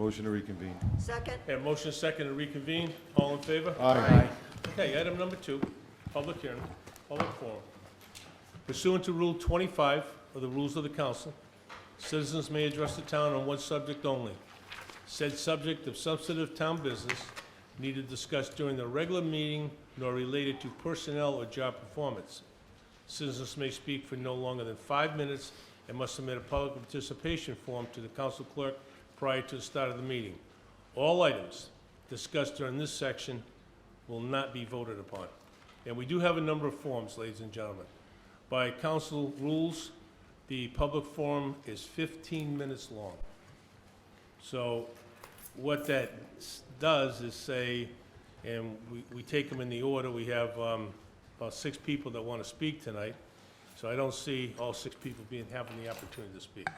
Motion to reconvene. Second. Have motion second to reconvene. All in favor? Aye. Okay, item number 2, public hearing, public forum. Pursuant to Rule 25 of the Rules of the Council, citizens may address the town on one subject only. Said subject of substantive town business neither discussed during the regular meeting nor related to personnel or job performance. Citizens may speak for no longer than 5 minutes and must submit a public participation form to the council clerk prior to the start of the meeting. All items discussed during this section will not be voted upon. And we do have a number of forms, ladies and gentlemen. By council rules, the public forum is 15 minutes long. So what that does is say, and we take them in the order, we have about 6 people that want to speak tonight. So I don't see all 6 people having the opportunity to speak.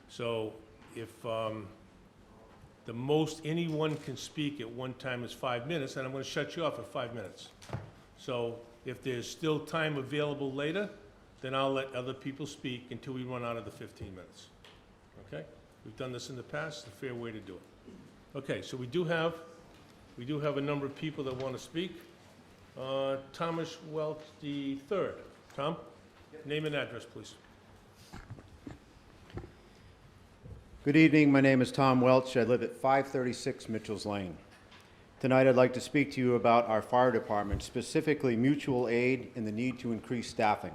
So if the most anyone can speak at one time is 5 minutes, and I'm going to shut you off at 5 minutes. So if there's still time available later, then I'll let other people speak until we run out of the 15 minutes. Okay? We've done this in the past, it's a fair way to do it. Okay, so we do have a number of people that want to speak. Thomas Welch III. Tom? Name and address, please. Good evening. My name is Tom Welch. I live at 536 Mitchell's Lane. Tonight I'd like to speak to you about our fire department, specifically mutual aid and the need to increase staffing.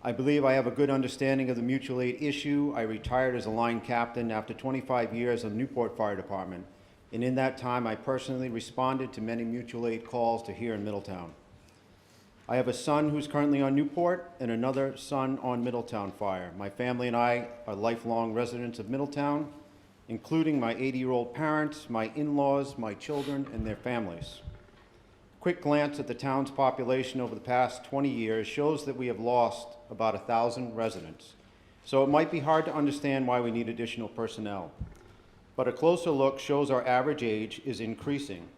I believe I have a good understanding of the mutual aid issue. I retired as a line captain after 25 years of the Newport Fire Department, and in that time I personally responded to many mutual aid calls to here in Middletown. I have a son who's currently on Newport and another son on Middletown Fire. My family and I are lifelong residents of Middletown, including my 80-year-old parents, my in-laws, my children, and their families. Quick glance at the town's population over the past 20 years shows that we have lost about 1,000 residents. So it might be hard to understand why we need additional personnel. But a closer look shows our average age is increasing,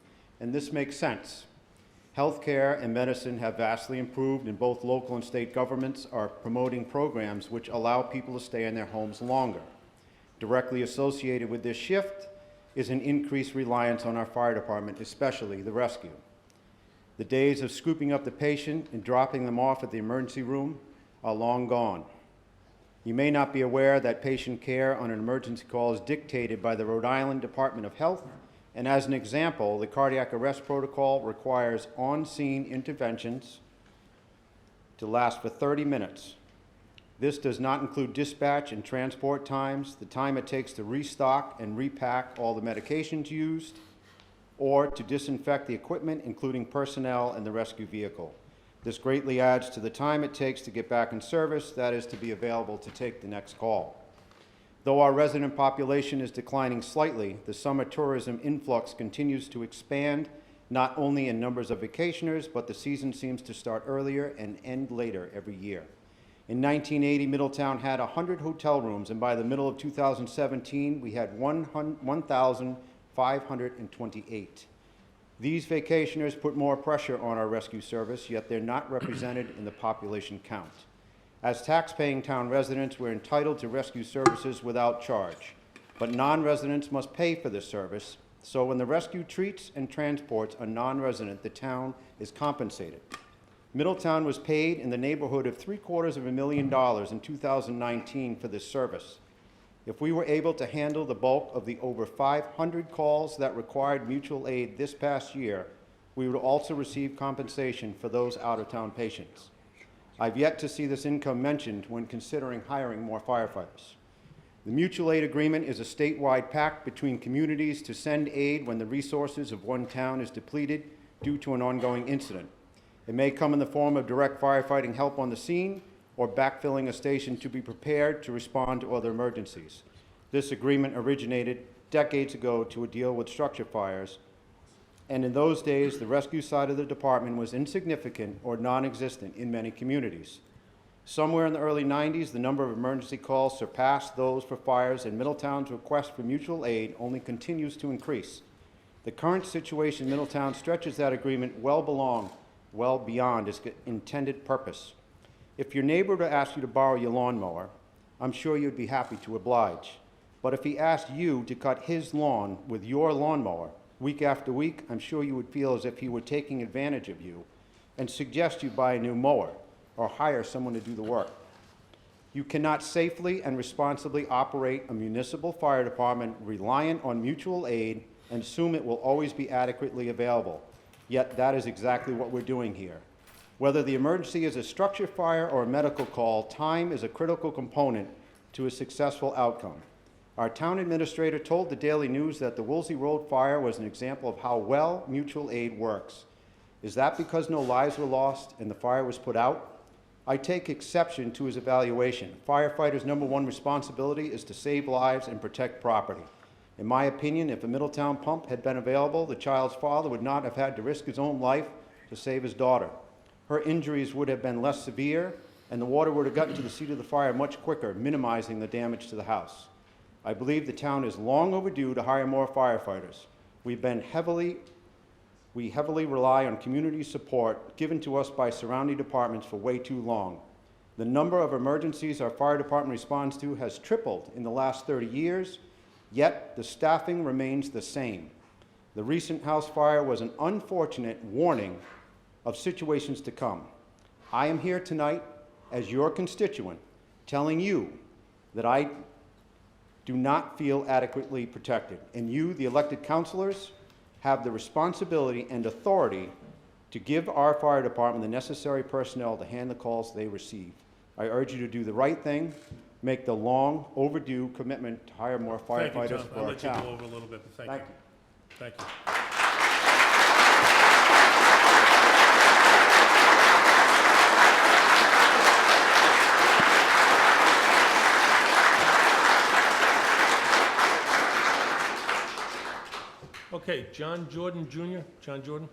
and this makes sense. Healthcare and medicine have vastly improved, and both local and state governments are promoting programs which allow people to stay in their homes longer. Directly associated with this shift is an increased reliance on our fire department, especially the rescue. The days of scooping up the patient and dropping them off at the emergency room are long gone. You may not be aware that patient care on an emergency call is dictated by the Rhode Island Department of Health, and as an example, the cardiac arrest protocol requires on-scene interventions to last for 30 minutes. This does not include dispatch and transport times, the time it takes to restock and repack all the medications used, or to disinfect the equipment, including personnel and the rescue vehicle. This greatly adds to the time it takes to get back in service, that is, to be available to take the next call. Though our resident population is declining slightly, the summer tourism influx continues to expand, not only in numbers of vacationers, but the season seems to start earlier and end later every year. In 1980, Middletown had 100 hotel rooms, and by the middle of 2017, we had 1,528. These vacationers put more pressure on our rescue service, yet they're not represented in the population count. As tax-paying town residents, we're entitled to rescue services without charge, but non-residents must pay for this service, so when the rescue treats and transports a non-resident, the town is compensated. Middletown was paid in the neighborhood of $750,000 in 2019 for this service. If we were able to handle the bulk of the over 500 calls that required mutual aid this past year, we would also receive compensation for those out-of-town patients. I've yet to see this income mentioned when considering hiring more firefighters. The mutual aid agreement is a statewide pact between communities to send aid when the resources of one town is depleted due to an ongoing incident. It may come in the form of direct firefighting help on the scene or backfilling a station to be prepared to respond to other emergencies. This agreement originated decades ago to deal with structure fires, and in those days, the rescue side of the department was insignificant or non-existent in many communities. Somewhere in the early 90s, the number of emergency calls surpassed those for fires, and Middletown's request for mutual aid only continues to increase. The current situation in Middletown stretches that agreement well beyond its intended purpose. If your neighbor were to ask you to borrow your lawnmower, I'm sure you'd be happy to oblige. But if he asked you to cut his lawn with your lawnmower week after week, I'm sure you would feel as if he were taking advantage of you and suggest you buy a new mower or hire someone to do the work. You cannot safely and responsibly operate a municipal fire department reliant on mutual aid and assume it will always be adequately available. Yet that is exactly what we're doing here. Whether the emergency is a structure fire or a medical call, time is a critical component to a successful outcome. Our town administrator told the Daily News that the Woolsey Road fire was an example of how well mutual aid works. Is that because no lives were lost and the fire was put out? I take exception to his evaluation. Firefighters' #1 responsibility is to save lives and protect property. In my opinion, if a Middletown pump had been available, the child's father would not have had to risk his own life to save his daughter. Her injuries would have been less severe, and the water would have gotten to the seat of the fire much quicker, minimizing the damage to the house. I believe the town is long overdue to hire more firefighters. We heavily rely on community support given to us by surrounding departments for way too long. The number of emergencies our fire department responds to has tripled in the last 30 years, yet the staffing remains the same. The recent house fire was an unfortunate warning of situations to come. I am here tonight as your constituent telling you that I do not feel adequately protected, and you, the elected councilors, have the responsibility and authority to give our fire department the necessary personnel to hand the calls they receive. I urge you to do the right thing, make the long overdue commitment to hire more firefighters for our I'll let you town. go over a little bit, but thank you. Thank you. Okay, John Jordan Jr. John Jordan?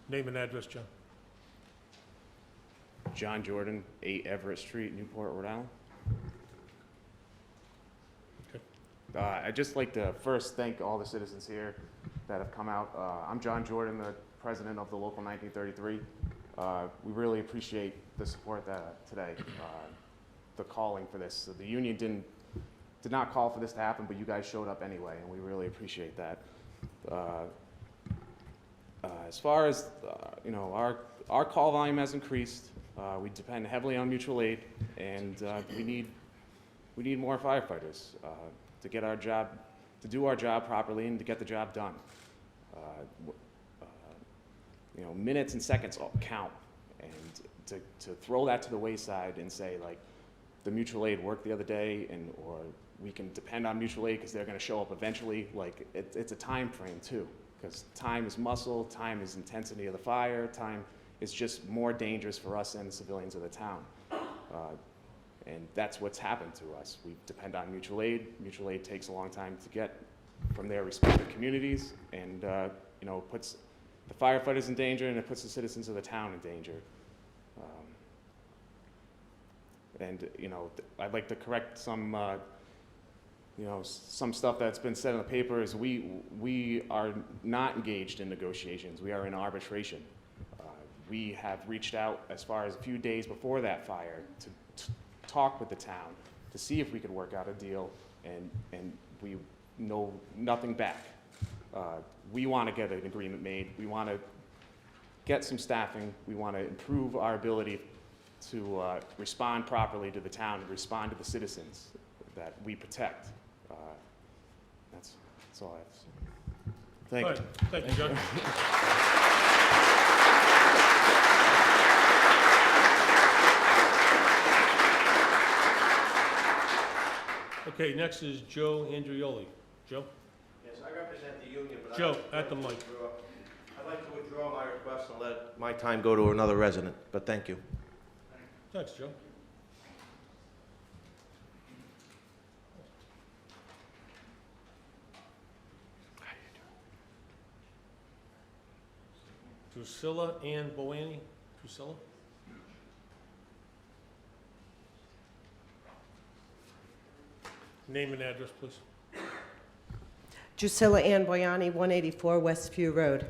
Name and address, John. John Jordan, 8 Everett Street, Newport, Rhode Island. Okay. I'd just like to first thank all the citizens here that have come out. I'm John Jordan, the president of the Local 1933. We really appreciate the support today, the calling for this. So the union did not call for this to happen, but you guys showed up anyway, and we really appreciate that. As far as our call volume has increased. We depend heavily on mutual aid, and we need more firefighters to get our job, to do our job properly, and to get the job done. Minutes and seconds all count, and to throw that to the wayside and say like the mutual aid worked the other day, or we can depend on mutual aid because they're going to show up eventually. Like it's a time frame too, because time is muscle, time is intensity of the fire, time is just more dangerous for us and the civilians of the town. And that's what's happened to us. We depend on mutual aid. Mutual aid takes a long time to get from their respective communities, and puts the firefighters in danger, and it puts the citizens of the town in danger. I'd like to correct some stuff that's been said in the paper. Is we are not engaged in negotiations. We are in arbitration. We have reached out as far as a few days before that fire to talk with the town to see if we could work out a deal, and we know nothing back. We want to get an agreement made. We want to get some staffing. We want to improve our ability to respond properly to the town and respond to the citizens that we protect. That's all I have to say. Thank you. All right. Thank you, John. Okay, next is Joe Andrioli. Joe? Yes, I represent the union, but Joe, at the mic. I'd like to withdraw my request and let my time go to another resident, but thank you. Thanks, Joe. Drusilla Ann Boani. Drusilla? Name and address, please. Drusilla Ann Boyani, 184 Westview Road.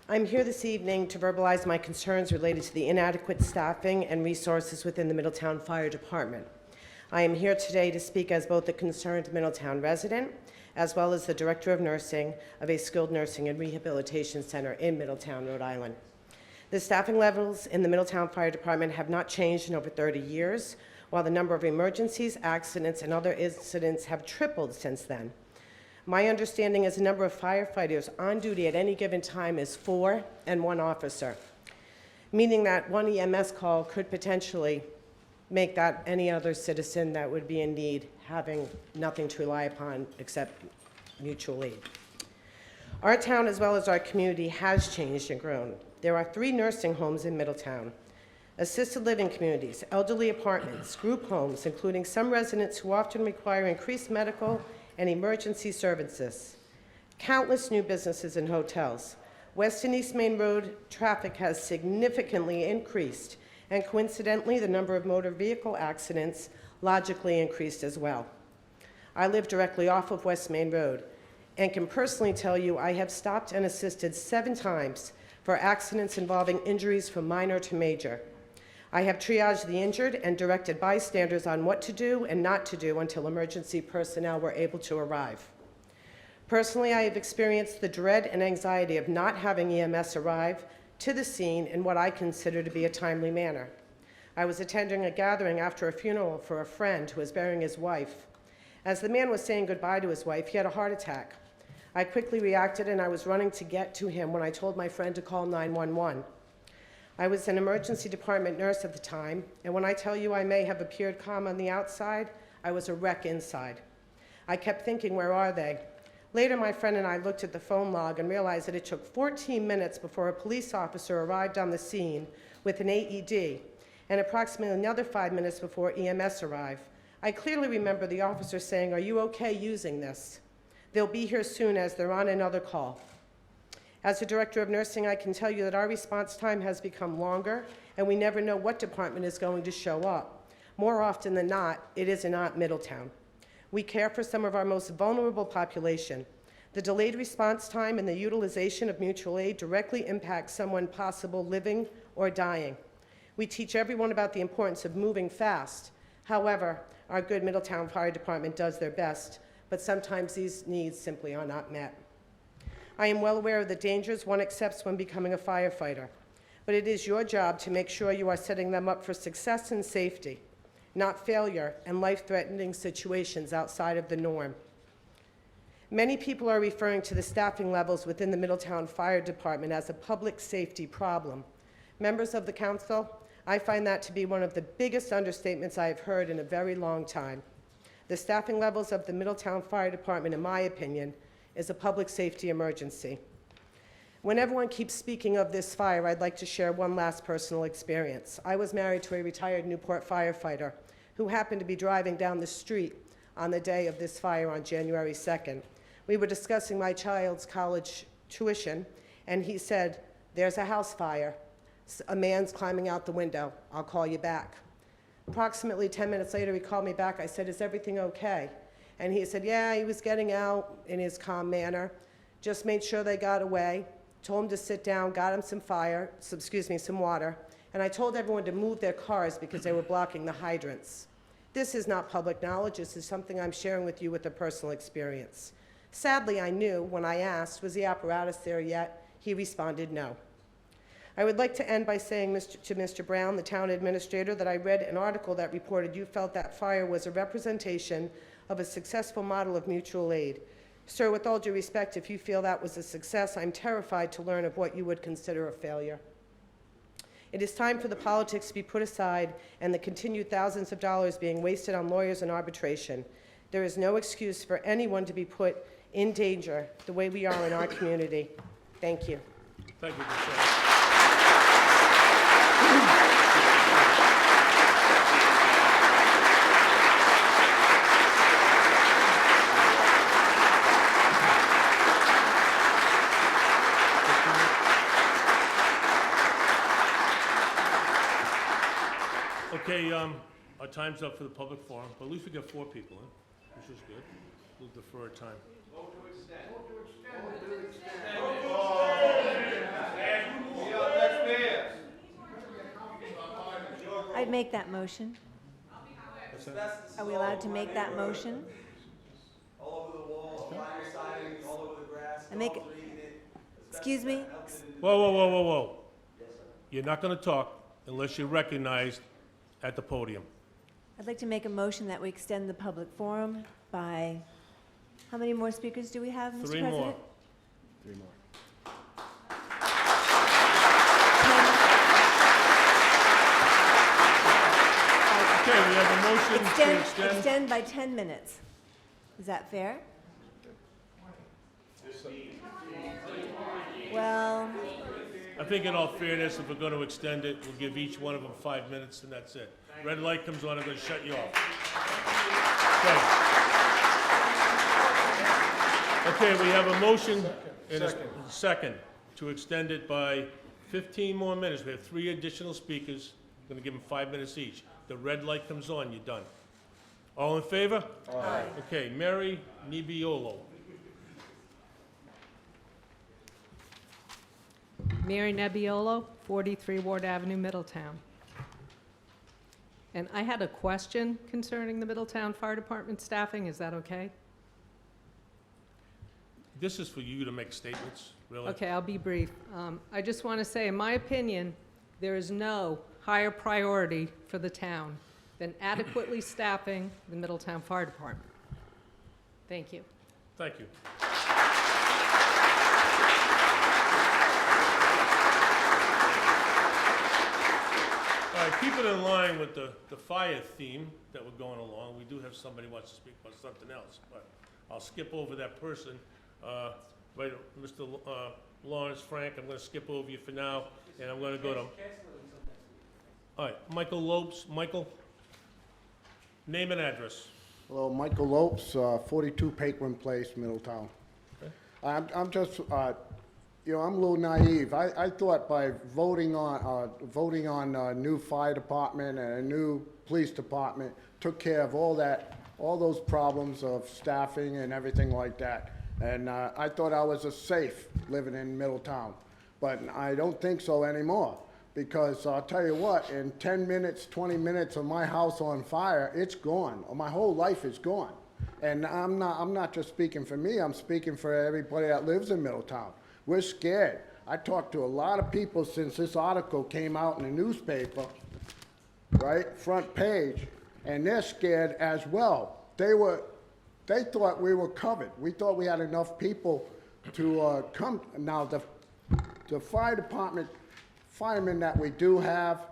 I'm here this evening to verbalize my concerns related to the inadequate staffing and resources within the Middletown Fire Department. I am here today to speak as both a concerned Middletown resident as well as the Director of Nursing of a skilled nursing and rehabilitation center in Middletown, Rhode Island. The staffing levels in the Middletown Fire Department have not changed in over 30 years, while the number of emergencies, accidents, and other incidents have tripled since then. My understanding is the number of firefighters on duty at any given time is 4 and 1 officer, meaning that one EMS call could potentially make that any other citizen that would be in need having nothing to rely upon except mutual aid. Our town, as well as our community, has changed and grown. There are 3 nursing homes in Middletown, assisted living communities, elderly apartments, group homes, including some residents who often require increased medical and emergency services, countless new businesses and hotels. West and East Main Road traffic has significantly increased, and coincidentally, the number of motor vehicle accidents logically increased as well. I live directly off of West Main Road and can personally tell you I have stopped and assisted 7 times for accidents involving injuries from minor to major. I have triaged the injured and directed bystanders on what to do and not to do until emergency personnel were able to arrive. Personally, I have experienced the dread and anxiety of not having EMS arrive to the scene in what I consider to be a timely manner. I was attending a gathering after a funeral for a friend who was burying his wife. As the man was saying goodbye to his wife, he had a heart attack. I quickly reacted and I was running to get to him when I told my friend to call 911. I was an emergency department nurse at the time, and when I tell you I may have appeared calm on the outside, I was a wreck inside. I kept thinking, where are they? Later, my friend and I looked at the phone log and realized that it took 14 minutes before a police officer arrived on the scene with an AED, and approximately another 5 minutes before EMS arrived. I clearly remember the officer saying, "Are you okay using this? They'll be here soon as they're on another call." As the Director of Nursing, I can tell you that our response time has become longer, and we never know what department is going to show up. More often than not, it is not Middletown. We care for some of our most vulnerable population. The delayed response time and the utilization of mutual aid directly impacts someone possible living or dying. We teach everyone about the importance of moving fast. However, our good Middletown Fire Department does their best, but sometimes these needs simply are not met. I am well aware of the dangers one accepts when becoming a firefighter, but it is your job to make sure you are setting them up for success and safety, not failure and life-threatening situations outside of the norm. Many people are referring to the staffing levels within the Middletown Fire Department as a public safety problem. Members of the council, I find that to be one of the biggest understatements I have heard in a very long time. The staffing levels of the Middletown Fire Department, in my opinion, is a public safety emergency. When everyone keeps speaking of this fire, I'd like to share one last personal experience. I was married to a retired Newport firefighter who happened to be driving down the street on the day of this fire on January 2nd. We were discussing my child's college tuition, and he said, "There's a house fire. A man's climbing out the window. I'll call you back." Approximately 10 minutes later, he called me back. I said, "Is everything okay?" And he said, "Yeah, he was getting out in his calm manner, just made sure they got away, told him to sit down, got him some water, and I told everyone to move their cars because they were blocking the hydrants." This is not public knowledge. This is something I'm sharing with you with a personal experience. Sadly, I knew when I asked, "Was the apparatus there yet?" He responded, "No." I would like to end by saying to Mr. Brown, the town administrator, that I read an article that reported you felt that fire was a representation of a successful model of mutual aid. Sir, with all due respect, if you feel that was a success, I'm terrified to learn of what you would consider a failure. It is time for the politics to be put aside and the continued thousands of dollars being wasted on lawyers and arbitration. There is no excuse for anyone to be put in danger the way we are in our community. Thank you. Thank you, Michelle. Okay, our time's up for the public forum, but at least we got 4 people in, which is good. We'll defer our time. I'd make that motion. Are we allowed to make that motion? All over the wall, vinyl siding, all over the grass, I make dogs it- are eating it. Excuse me? Whoa, whoa, whoa, whoa, whoa. You're not gonna talk unless you're recognized at the podium. I'd like to make a motion that we extend the public forum by, how many more speakers do we have, Mr. 3 President? more. 3 more. Okay, we have a motion to extend. Extend by 10 minutes. Is that fair? Well, I think in all fairness, if we're gonna extend it, we'll give each one of them 5 minutes and that's it. Red light comes on, I'm gonna shut you off. Okay, we have a motion and a second to extend it by 15 more minutes. We have 3 additional speakers. I'm gonna give them 5 minutes each. The red light comes on, you're done. All in favor? Aye. Okay, Mary Nibiolo. Mary Nebbiolo, 43 Ward Avenue, Middletown. And I had a question concerning the Middletown Fire Department staffing. Is that okay? This is for you to make statements, really. Okay, I'll be brief. I just want to say, in my opinion, there is no higher priority for the town than adequately staffing the Middletown Fire Department. Thank you. Thank you. All right, keep it in line with the fire theme that we're going along. We do have somebody who wants to speak about something else, but I'll skip over that person. Right, Mr. Lawrence Frank, I'm gonna skip over you for now, and I'm gonna go to... All right, Michael Lopes. Michael, name and address. Hello, Michael Lopes, 42 Paquin Place, Middletown. Okay. I'm just, you know, I'm a little naive. I thought by voting on a new fire department and a new police department took care of all those problems of staffing and everything like that. And I thought I was safe living in Middletown, but I don't think so anymore. Because I'll tell you what, in 10 minutes, 20 minutes of my house on fire, it's gone. My whole life is gone. And I'm not just speaking for me, I'm speaking for everybody that lives in Middletown. We're scared. I talked to a lot of people since this article came out in the newspaper, right, front page, and they're scared as well. They thought we were covered. We thought we had enough people to come. Now, the fire department firemen that we do have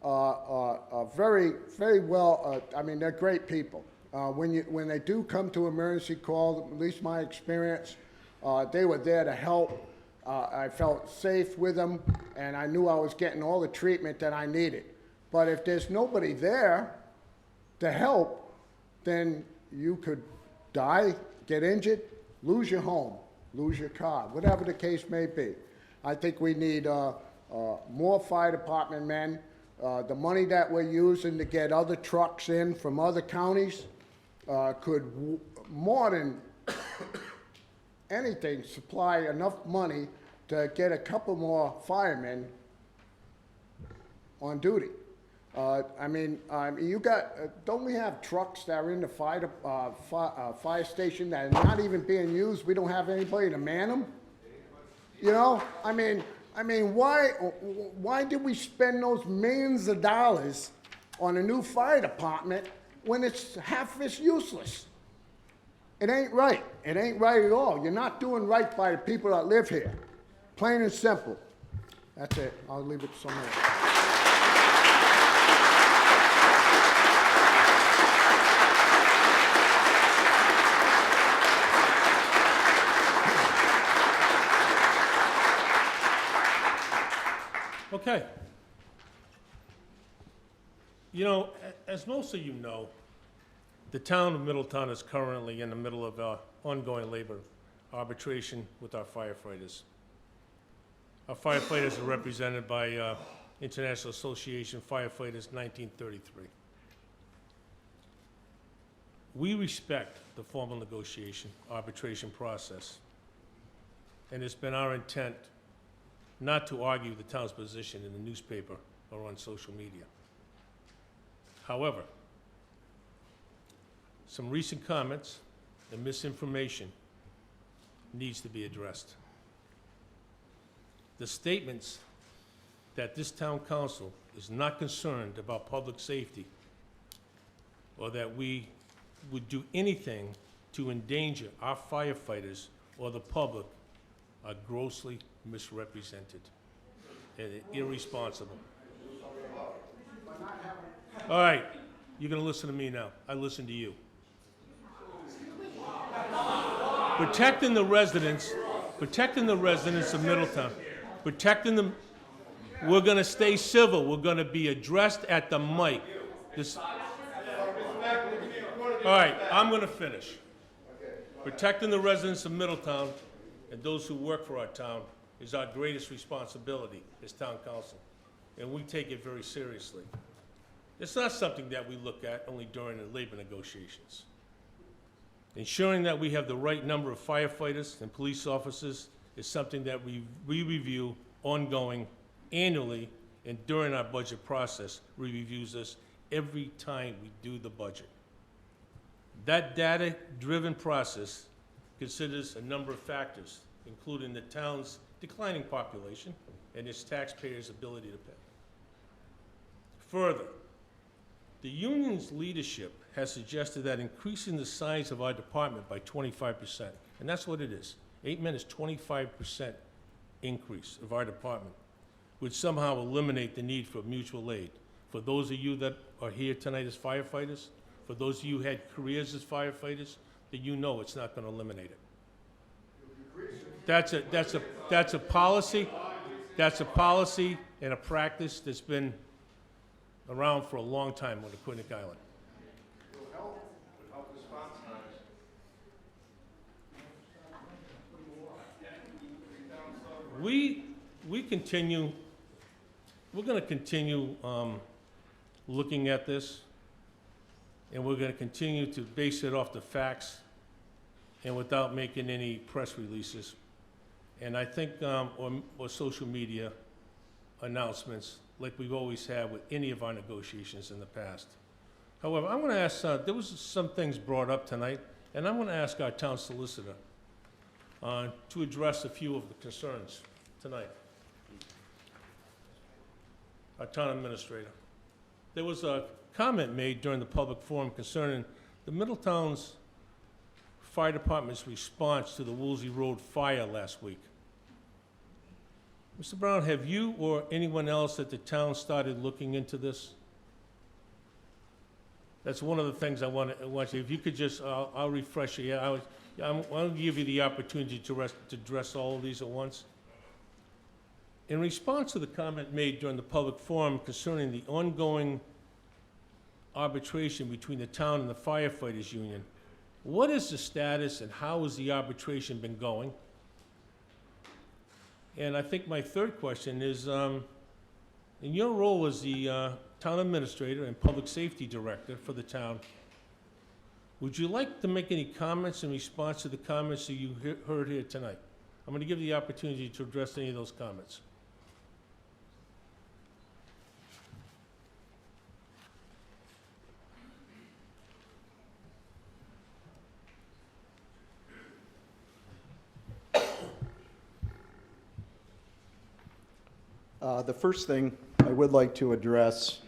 are very, very well, I mean, they're great people. When they do come to emergency call, at least my experience, they were there to help. I felt safe with them, and I knew I was getting all the treatment that I needed. But if there's nobody there to help, then you could die, get injured, lose your home, lose your car, whatever the case may be. I think we need more fire department men. The money that we're using to get other trucks in from other counties could more than anything supply enough money to get a couple more firemen on duty. I mean, you got, don't we have trucks that are in the fire station that are not even being used? We don't have anybody to man them? You know, I mean, why did we spend those millions of dollars on a new fire department when it's half as useless? It ain't right. It ain't right at all. You're not doing right by the people that live here. Plain and simple. That's it. I'll leave it to someone else. Okay. You know, as most of you know, the town of Middletown is currently in the middle of ongoing labor arbitration with our firefighters. Our firefighters are represented by International Association Firefighters 1933. We respect the formal negotiation arbitration process, and it's been our intent not to argue the town's position in the newspaper or on social media. However, some recent comments and misinformation needs to be addressed. The statements that this town council is not concerned about public safety or that we would do anything to endanger our firefighters or the public are grossly misrepresented and irresponsible. All right, you're gonna listen to me now. I listen to you. Protecting the residents of Middletown, protecting them, we're gonna stay civil, we're gonna be addressed at the mic. All right, I'm gonna finish. Protecting the residents of Middletown and those who work for our town is our greatest responsibility as town council, and we take it very seriously. It's not something that we look at only during the labor negotiations. Ensuring that we have the right number of firefighters and police officers is something that we review ongoing, annually, and during our budget process, we reviews this every time we do the budget. That data-driven process considers a number of factors, including the town's declining population and its taxpayers' ability to pay. Further, the union's leadership has suggested that increasing the size of our department by 25%, and that's what it is. 8 men is 25% increase of our department, would somehow eliminate the need for mutual aid. For those of you that are here tonight as firefighters, for those of you who had careers as firefighters, that you know it's not gonna eliminate it. That's a policy and a practice that's been around for a long time on Aquidneck Island. We're gonna continue looking at this, and we're gonna continue to base it off the facts and without making any press releases. And I think, or social media announcements, like we've always had with any of our negotiations in the past. However, I'm gonna ask, there was some things brought up tonight, and I'm gonna ask our town solicitor to address a few of the concerns tonight. Our town administrator. There was a comment made during the public forum concerning the Middletown's Fire Department's response to the Woolsey Road fire last week. Mr. Brown, have you or anyone else at the town started looking into this? That's one of the things I want you, if you could just, I'll refresh you. I'll give you the opportunity to address all of these at once. In response to the comment made during the public forum concerning the ongoing arbitration between the town and the firefighters union, what is the status and how has the arbitration been going? And I think my third question is, in your role as the town administrator and public safety director for the town, would you like to make any comments in response to the comments that you heard here tonight? I'm going to give you the opportunity to address any of those comments. The first thing I would like to address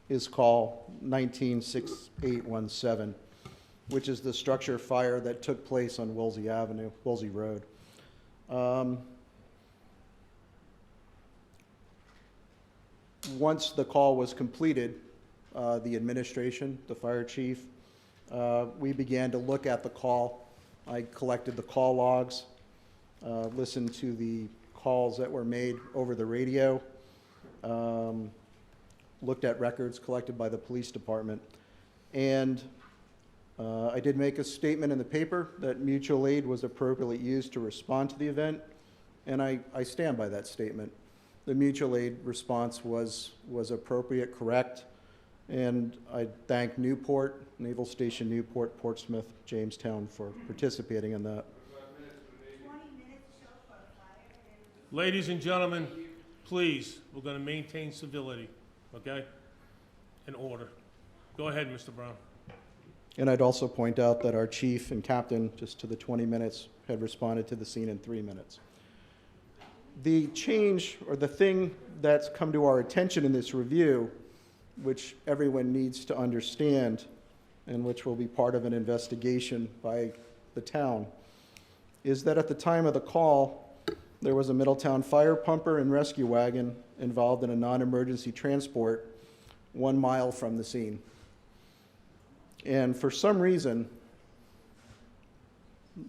is call 196817, which is the structure fire that took place on Woolsey Road. Once the call was completed, the administration, the fire chief, we began to look at the call. I collected the call logs, listened to the calls that were made over the radio, looked at records collected by the police department, and I did make a statement in the paper that mutual aid was appropriately used to respond to the event, and I stand by that statement. The mutual aid response was appropriate, correct, and I thank Newport, Naval Station Newport, Portsmouth, Jamestown for participating in that. Ladies and gentlemen, please, we're going to maintain civility, okay? in order. Go ahead, Mr. Brown. And I'd also point out that our chief and captain, just to the 20 minutes, had responded to the scene in 3 minutes. The change, or the thing that's come to our attention in this review, which everyone needs to understand, and which will be part of an investigation by the town, is that at the time of the call, there was a Middletown fire pumper and rescue wagon involved in a non-emergency transport 1 mile from the scene. And for some reason,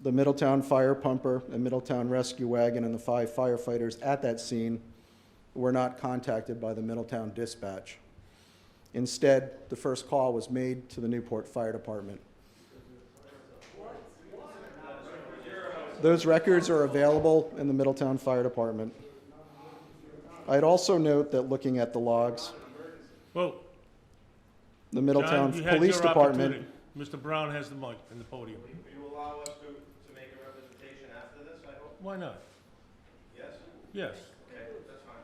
the Middletown fire pumper and Middletown rescue wagon and the 5 firefighters at that scene were not contacted by the Middletown dispatch. Instead, the first call was made to the Newport Fire Department. Those records are available in the Middletown Fire Department. I'd also note that looking at the logs, Well, the Middletown John, you had Police your Department, opportunity. Mr. Brown has the mic and the podium. Will you allow us to make a representation after this, I hope? Why not? Yes? Yes. Okay, that's fine.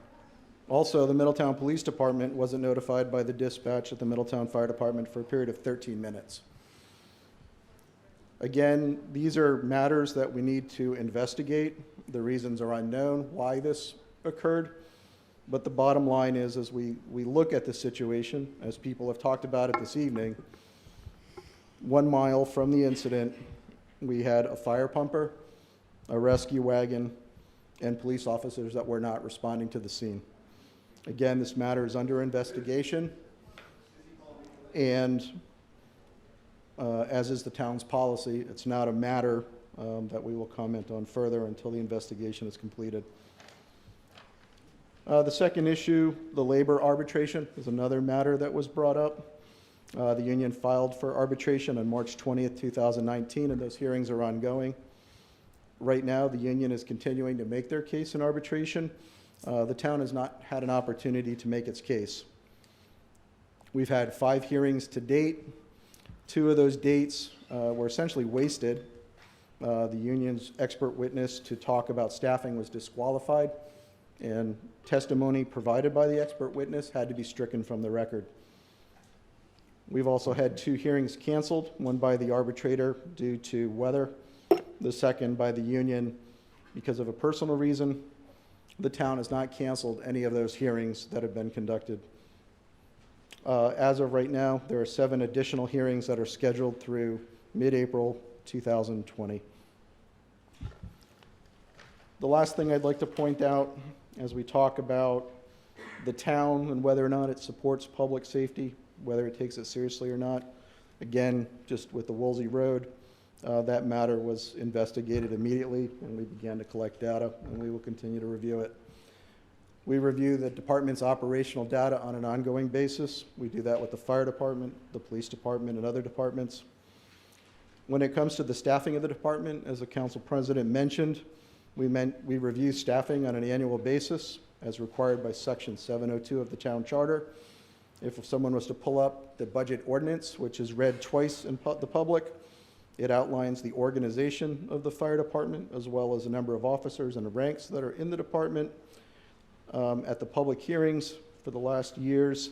also the Middletown Police Department wasn't notified by the dispatch at the Middletown Fire Department for a period of 13 minutes. Again, these are matters that we need to investigate. The reasons are unknown why this occurred. But the bottom line is, as we look at the situation, as people have talked about it this evening, 1 mile from the incident, we had a fire pumper, a rescue wagon, and police officers that were not responding to the scene. Again, this matter is under investigation, and as is the town's policy, it's not a matter that we will comment on further until the investigation is completed. The second issue, the labor arbitration, is another matter that was brought up. The union filed for arbitration on March 20th, 2019, and those hearings are ongoing. Right now, the union is continuing to make their case in arbitration. The town has not had an opportunity to make its case. We've had 5 hearings to date. 2 of those dates were essentially wasted. The union's expert witness to talk about staffing was disqualified, and testimony provided by the expert witness had to be stricken from the record. We've also had 2 hearings canceled, one by the arbitrator due to weather, the second by the union because of a personal reason. The town has not canceled any of those hearings that have been conducted. As of right now, there are 7 additional hearings that are scheduled through mid-April 2020. The last thing I'd like to point out as we talk about the town and whether or not it supports public safety, whether it takes it seriously or not, again, just with the Woolsey Road, that matter was investigated immediately, and we began to collect data, and we will continue to review it. We review the department's operational data on an ongoing basis. We do that with the fire department, the police department, and other departments. When it comes to the staffing of the department, as the council president mentioned, we review staffing on an annual basis as required by section 702 of the town charter. If someone was to pull up the budget ordinance, which is read twice in the public, it outlines the organization of the fire department as well as a number of officers and ranks that are in the department. At the public hearings for the last years,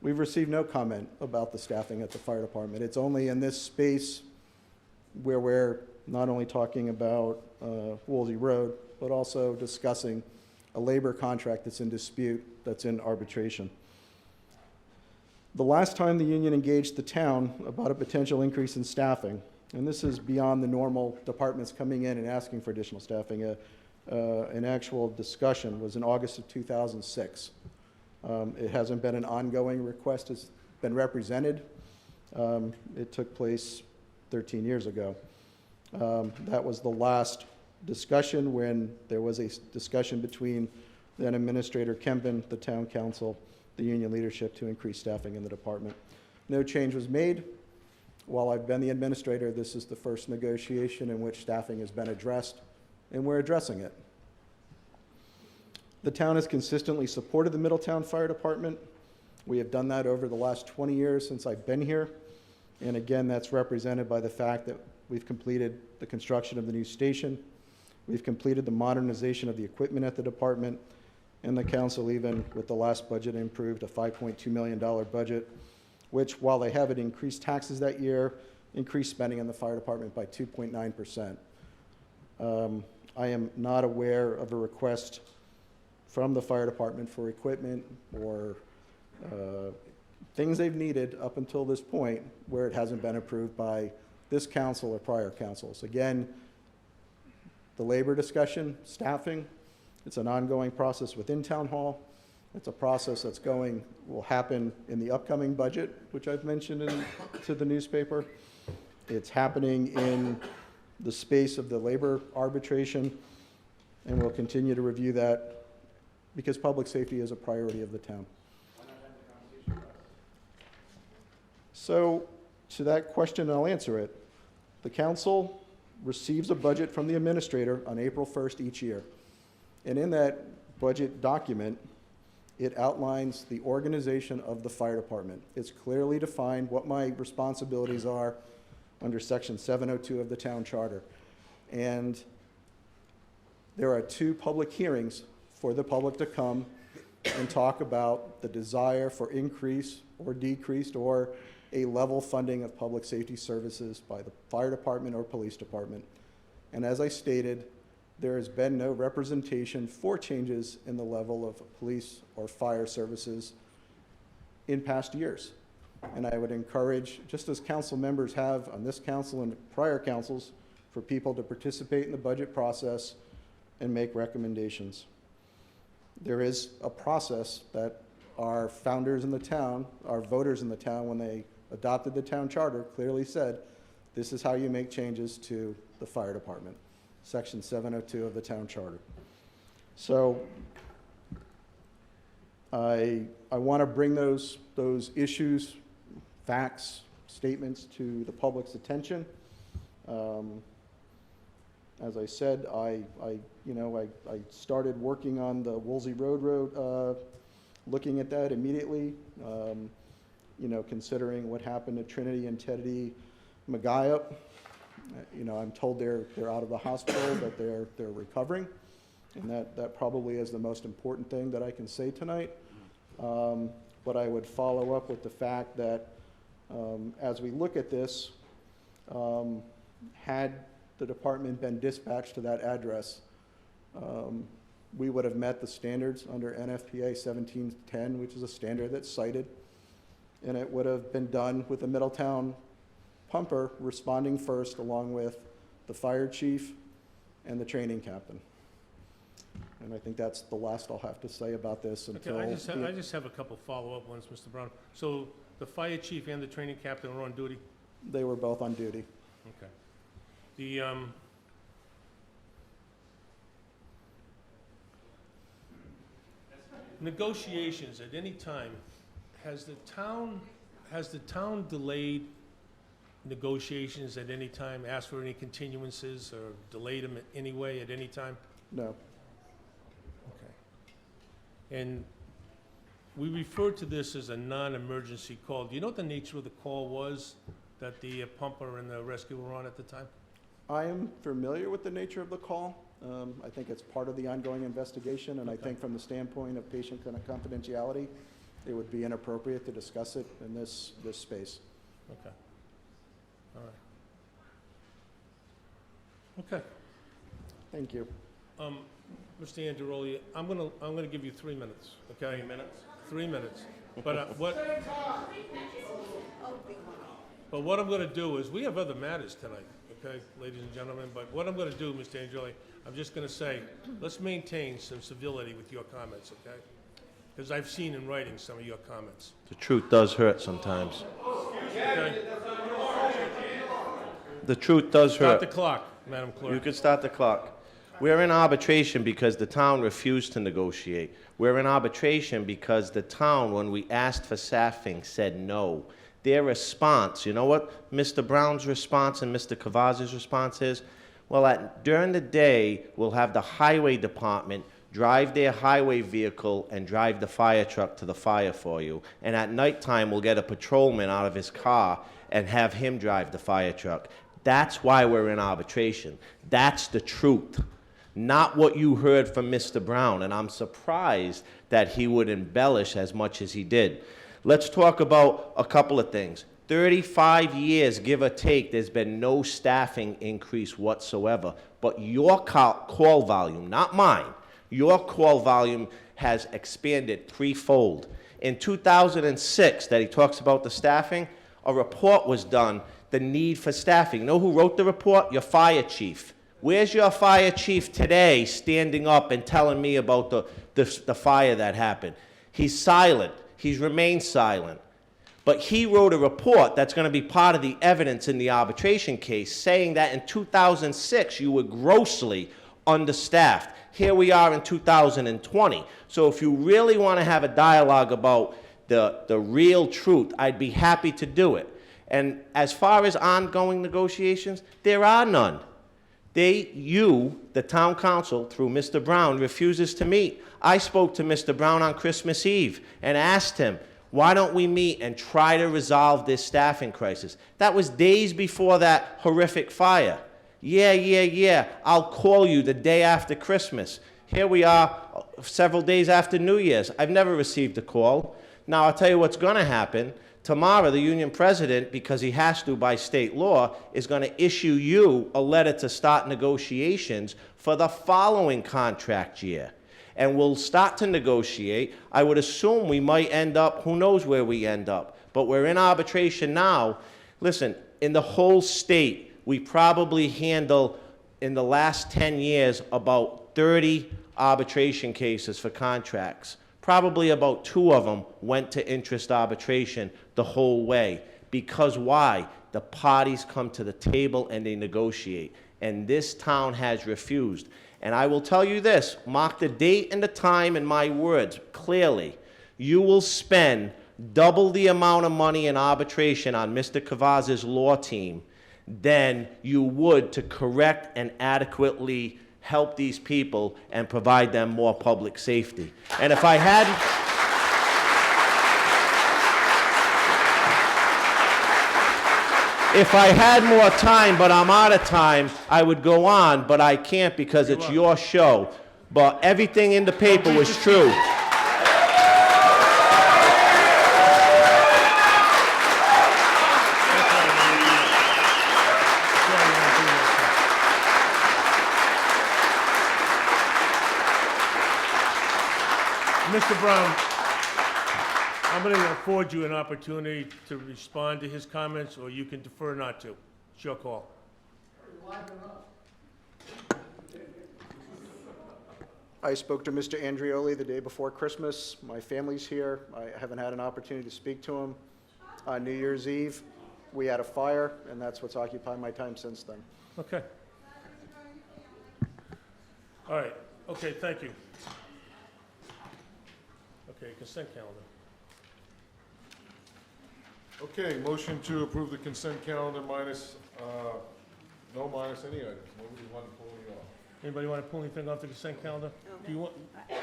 we've received no comment about the staffing at the fire department. It's only in this space where we're not only talking about Woolsey Road, but also discussing a labor contract that's in dispute, that's in arbitration. The last time the union engaged the town about a potential increase in staffing, and this is beyond the normal departments coming in and asking for additional staffing, an actual discussion was in August of 2006. It hasn't been an ongoing request, it's been represented. It took place 13 years ago. That was the last discussion when there was a discussion between then Administrator Kempen, the town council, the union leadership to increase staffing in the department. No change was made. While I've been the administrator, this is the first negotiation in which staffing has been addressed, and we're addressing it. The town has consistently supported the Middletown Fire Department. We have done that over the last 20 years since I've been here. And again, that's represented by the fact that we've completed the construction of the new station. We've completed the modernization of the equipment at the department. And the council, even with the last budget, improved a $5.2 million budget which, while they haven't increased taxes that year, increased spending in the fire department by 2.9%. I am not aware of a request from the fire department for equipment or things they've needed up until this point where it hasn't been approved by this council or prior councils. Again, the labor discussion, staffing, it's an ongoing process within Town Hall. It's a process that's will happen in the upcoming budget, which I've mentioned to the newspaper. It's happening in the space of the labor arbitration, and we'll continue to review that because public safety is a priority of the town. So, to that question, I'll answer it. The council receives a budget from the administrator on April 1st each year. And in that budget document, it outlines the organization of the fire department. It's clearly defined what my responsibilities are under Section 702 of the town charter. And there are 2 public hearings for the public to come and talk about the desire for increase or decreased or a level funding of public safety services by the fire department or police department. And as I stated, there has been no representation for changes in the level of police or fire services in past years. And I would encourage, just as council members have on this council and prior councils, for people to participate in the budget process and make recommendations. There is a process that our founders in the town, our voters in the town, when they adopted the town charter, clearly said, this is how you make changes to the fire department. Section 702 of the town charter. So I want to bring those issues, facts, statements to the public's attention. As I said, I started working on the Woolsey Road, looking at that immediately. Considering what happened to Trinity and Teddy Magayup. I'm told they're out of the hospital, but they're recovering, and that probably is the most important thing that I can say tonight. But I would follow up with the fact that as we look at this, had the department been dispatched to that address, we would have met the standards under NFPA 1710, which is a standard that's cited, and it would have been done with the Middletown pumper responding first, along with the fire chief and the training captain. And I think that's the last I'll have to say about this until... Okay, I just have a couple follow-up ones, Mr. Brown. So the fire chief and the training captain were on duty? They were both on duty. Okay. The, negotiations at any time, has the town delayed negotiations at any time, asked for any continuances or delayed them in any way at any time? No. Okay. And we referred to this as a non-emergency call. Do you know what the nature of the call was that the pumper and the rescue were on at the time? I am familiar with the nature of the call. I think it's part of the ongoing investigation, and I think from the standpoint of patient confidentiality, it would be inappropriate to discuss it in this space. Okay. All right. Okay. Thank you. Mr. Angeloli, I'm gonna give you 3 minutes, okay? 3 minutes? 3 minutes. But what I'm gonna do is, we have other matters tonight, okay, ladies and gentlemen, but what I'm gonna do, Mr. Angeloli, I'm just gonna say, let's maintain some civility with your comments, okay? Because I've seen in writing some of your comments. The truth does hurt sometimes. Okay? The truth does hurt. Start the clock, Madam You Clerk. can start the clock. We're in arbitration because the town refused to negotiate. We're in arbitration because the town, when we asked for staffing, said no. Their response, you know what Mr. Brown's response and Mr. Cavaz's response is? Well, during the day, we'll have the highway department drive their highway vehicle and drive the fire truck to the fire for you. And at nighttime, we'll get a patrolman out of his car and have him drive the fire truck. That's why we're in arbitration. That's the truth. Not what you heard from Mr. Brown, and I'm surprised that he would embellish as much as he did. Let's talk about a couple of things. 35 years, give or take, there's been no staffing increase whatsoever. But your call volume, not mine, your call volume has expanded threefold. In 2006, that he talks about the staffing, a report was done, the need for staffing. You know who wrote the report? Your fire chief. Where's your fire chief today standing up and telling me about the fire that happened? He's silent. He's remained silent. But he wrote a report that's going to be part of the evidence in the arbitration case saying that in 2006 you were grossly understaffed. Here we are in 2020. So if you really want to have a dialogue about the real truth, I'd be happy to do it. And as far as ongoing negotiations, there are none. The town council, through Mr. Brown, refuses to meet. I spoke to Mr. Brown on Christmas Eve and asked him, why don't we meet and try to resolve this staffing crisis? That was days before that horrific fire. Yeah, I'll call you the day after Christmas. Here we are, several days after New Year's. I've never received a call. Now, I'll tell you what's going to happen. Tomorrow, the union president, because he has to by state law, is going to issue you a letter to start negotiations for the following contract year. And we'll start to negotiate. I would assume we might end up, who knows where we end up, but we're in arbitration now. Listen, in the whole state, we probably handle, in the last 10 years, about 30 arbitration cases for contracts. Probably about 2 of them went to interest arbitration the whole way. Because why? The parties come to the table and they negotiate. And this town has refused. And I will tell you this, mark the date and the time in my words clearly. You will spend double the amount of money in arbitration on Mr. Cavaz's law team than you would to correct and adequately help these people and provide them more public safety. And if I had more time, but I'm out of time, I would go on, but I can't because it's your show. But everything in the paper was true. Mr. Brown, I'm going to afford you an opportunity to respond to his comments, or you can defer not to. It's your call. I spoke to Mr. Andreoli the day before Christmas. My family's here. I haven't had an opportunity to speak to him. On New Year's Eve, we had a fire, and that's what's occupied my time since then. Okay. All right. Okay, thank you. Okay, consent calendar. Okay, motion to approve the consent calendar minus any items. Nobody want to pull any off. Anybody want to pull anything off the consent calendar? Do you want,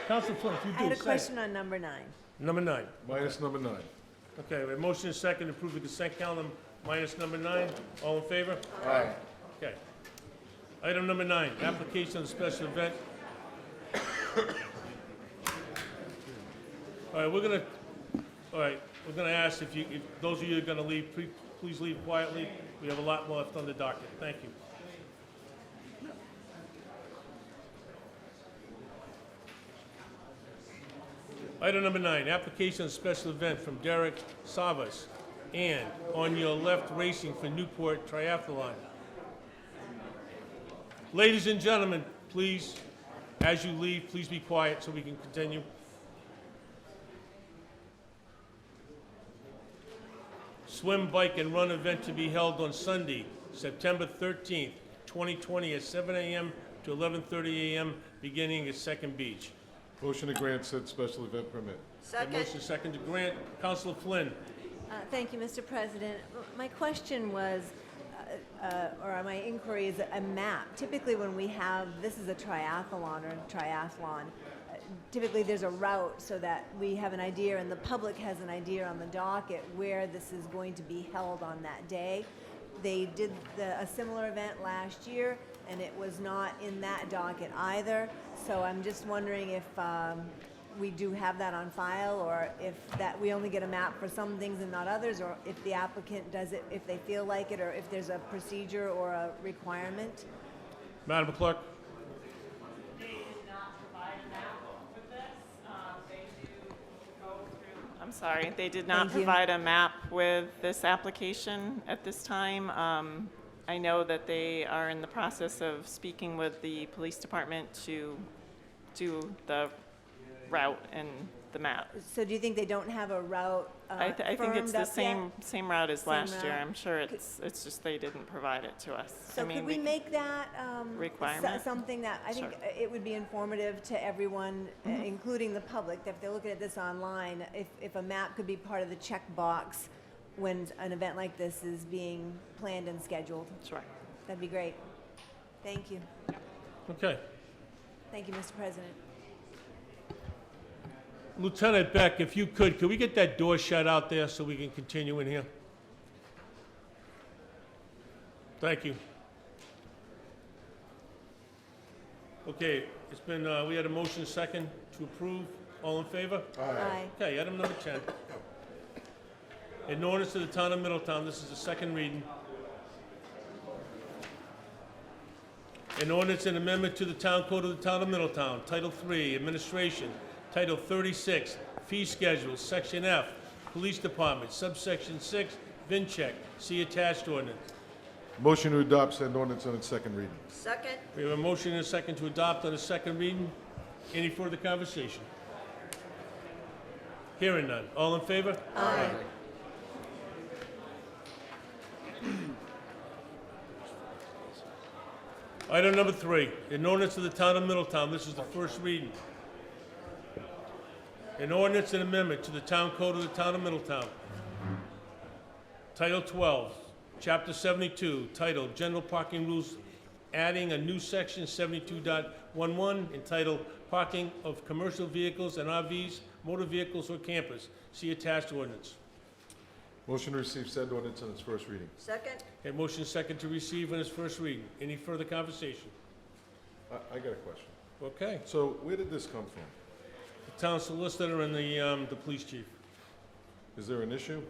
Council Flynn, if you do, I had a say it. question on number 9. Number 9. Minus number 9. Okay, we have motion and second to approve the consent calendar minus number 9. All in favor? Aye. Okay. Item number 9, application of special event. All right, we're gonna ask if those of you that are gonna leave, please leave quietly. We have a lot more left on the docket. Thank you. Item number 9, application of special event from Derek Savas and On Your Left Racing for Newport Triathlon. Ladies and gentlemen, please, as you leave, please be quiet so we can continue. Swim, bike, and run event to be held on Sunday, September 13th, 2020 at 7 a.m. to 11:30 a.m., beginning at Second Beach. Motion to grant said special event permit. Motion second to grant. Councilor Flynn. Thank you, Mr. President. My question was, or my inquiry is a map. Typically when we have, this is a triathlon or a triathlon, typically there's a route so that we have an idea and the public has an idea on the docket where this is going to be held on that day. They did a similar event last year and it was not in that docket either. So I'm just wondering if we do have that on file, or if that we only get a map for some things and not others, or if the applicant does it if they feel like it, or if there's a procedure or a requirement? Madam Clerk? They did not provide a map with this. They do go through, I'm sorry, they did not Thank you. provide a map with this application at this time. I know that they are in the process of speaking with the police department to do the route and the map. So do you think they don't have a route I think it's firmed the up yet? same route as Same last year. route. I'm sure it's just they didn't provide it to us. So I mean, could we make that requirement? something that I think Sure. it would be informative to everyone, including the public, that if they're looking at this online, if a map could be part of the checkbox when an event like this is being planned and scheduled, Sure. that'd be great. Thank you. Okay. Thank you, Mr. President. Lieutenant Beck, if you could we get that door shut out there so we can continue in here? Thank you. Okay, it's been, we had a motion second to approve. All in favor? Aye. Okay, item number 10. An ordinance to the town of Middletown, this is the second reading. An ordinance and amendment to the town code of the town of Middletown, Title III, Administration, Title 36, Fee Schedule, Section F, Police Department, Subsection 6, VIN check. See attached ordinance. Motion to adopt said ordinance on its second reading. Second. We have a motion and a second to adopt on the second reading. Any further conversation? Hearing none. All in favor? Aye. Item number 3, an ordinance of the town of Middletown. This is the first reading. An ordinance and amendment to the town code of the town of Middletown. Title 12, Chapter 72, titled General Parking Rules, adding a new section 72.11 entitled Parking of Commercial Vehicles and RVs, Motor Vehicles or Campers. See attached ordinance. Motion to receive said ordinance on its first reading. Second. A motion second to receive on its first reading. Any further conversation? I got a question. Okay. So where did this come from? The town solicitor and the police chief. Is there an issue?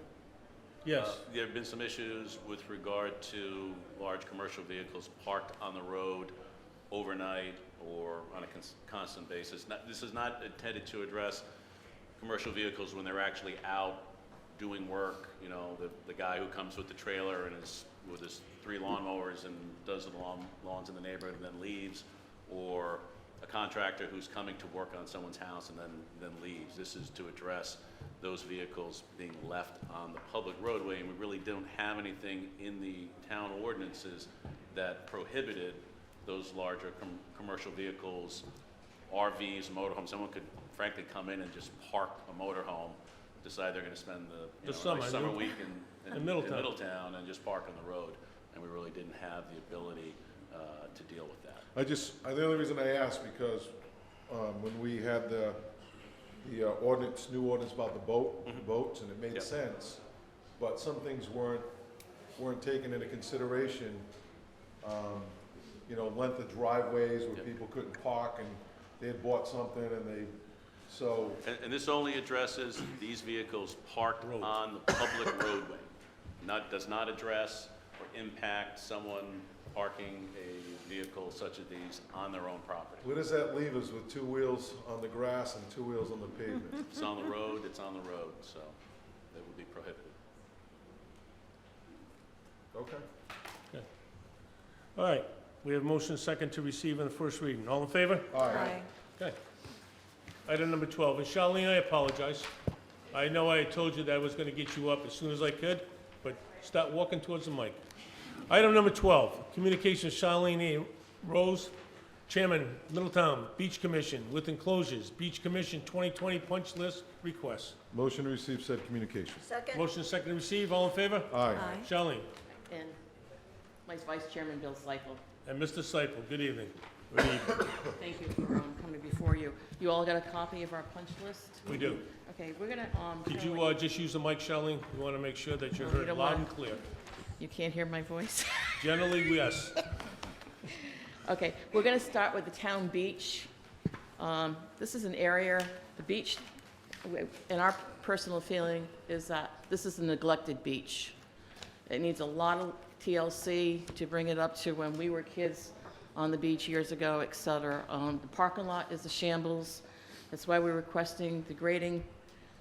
Yes. There have been some issues with regard to large commercial vehicles parked on the road overnight or on a constant basis. This is not intended to address commercial vehicles when they're actually out doing work. You know, the guy who comes with the trailer and with his 3 lawnmowers and does the lawns in the neighborhood and then leaves, or a contractor who's coming to work on someone's house and then leaves. This is to address those vehicles being left on the public roadway, and we really don't have anything in the town ordinances that prohibited those larger commercial vehicles, RVs, motorhomes. Someone could frankly come in and just park a motorhome, decide they're going to spend the summer week in Middletown and just park on the road, and we really didn't have the ability to deal with that. The only reason I asked, because when we had the new ordinance about the boats, and it made sense, but some things weren't taken into consideration. Length of driveways where people couldn't park, and they had bought something and so. And this only addresses these vehicles parked on the public roadway. Does not address or impact someone parking a vehicle such as these on their own property. Where does that leave us with 2 wheels on the grass and 2 wheels on the pavement? It's on the road, so it would be prohibited. Okay. All right. We have motion second to receive in the first reading. All in favor? Aye. Okay. Item number 12. And Charlene, I apologize. I know I told you that I was going to get you up as soon as I could, but start walking towards the mic. Item number 12, communications, Charlene A. Rose, Chairman, Middletown Beach Commission with enclosures, Beach Commission 2020 punch list requests. Motion to receive said communication. Second. Motion second to receive. All in favor? Aye. Charlene. And Vice Chairman Bill Seifel. And Mr. Seifel, good evening. Good evening. Thank you for coming before you. You all got a copy of our punch list? We do. Okay, we're gonna, Could you just use the mic, Charlene? We want to make sure that you're No, you heard don't loud want- and clear. You can't hear my voice? Generally, yes. Okay, we're gonna start with the town beach. This is an area, the beach, and our personal feeling is that this is a neglected beach. It needs a lot of TLC to bring it up to when we were kids on the beach years ago, et cetera. The parking lot is a shambles. That's why we're requesting the grading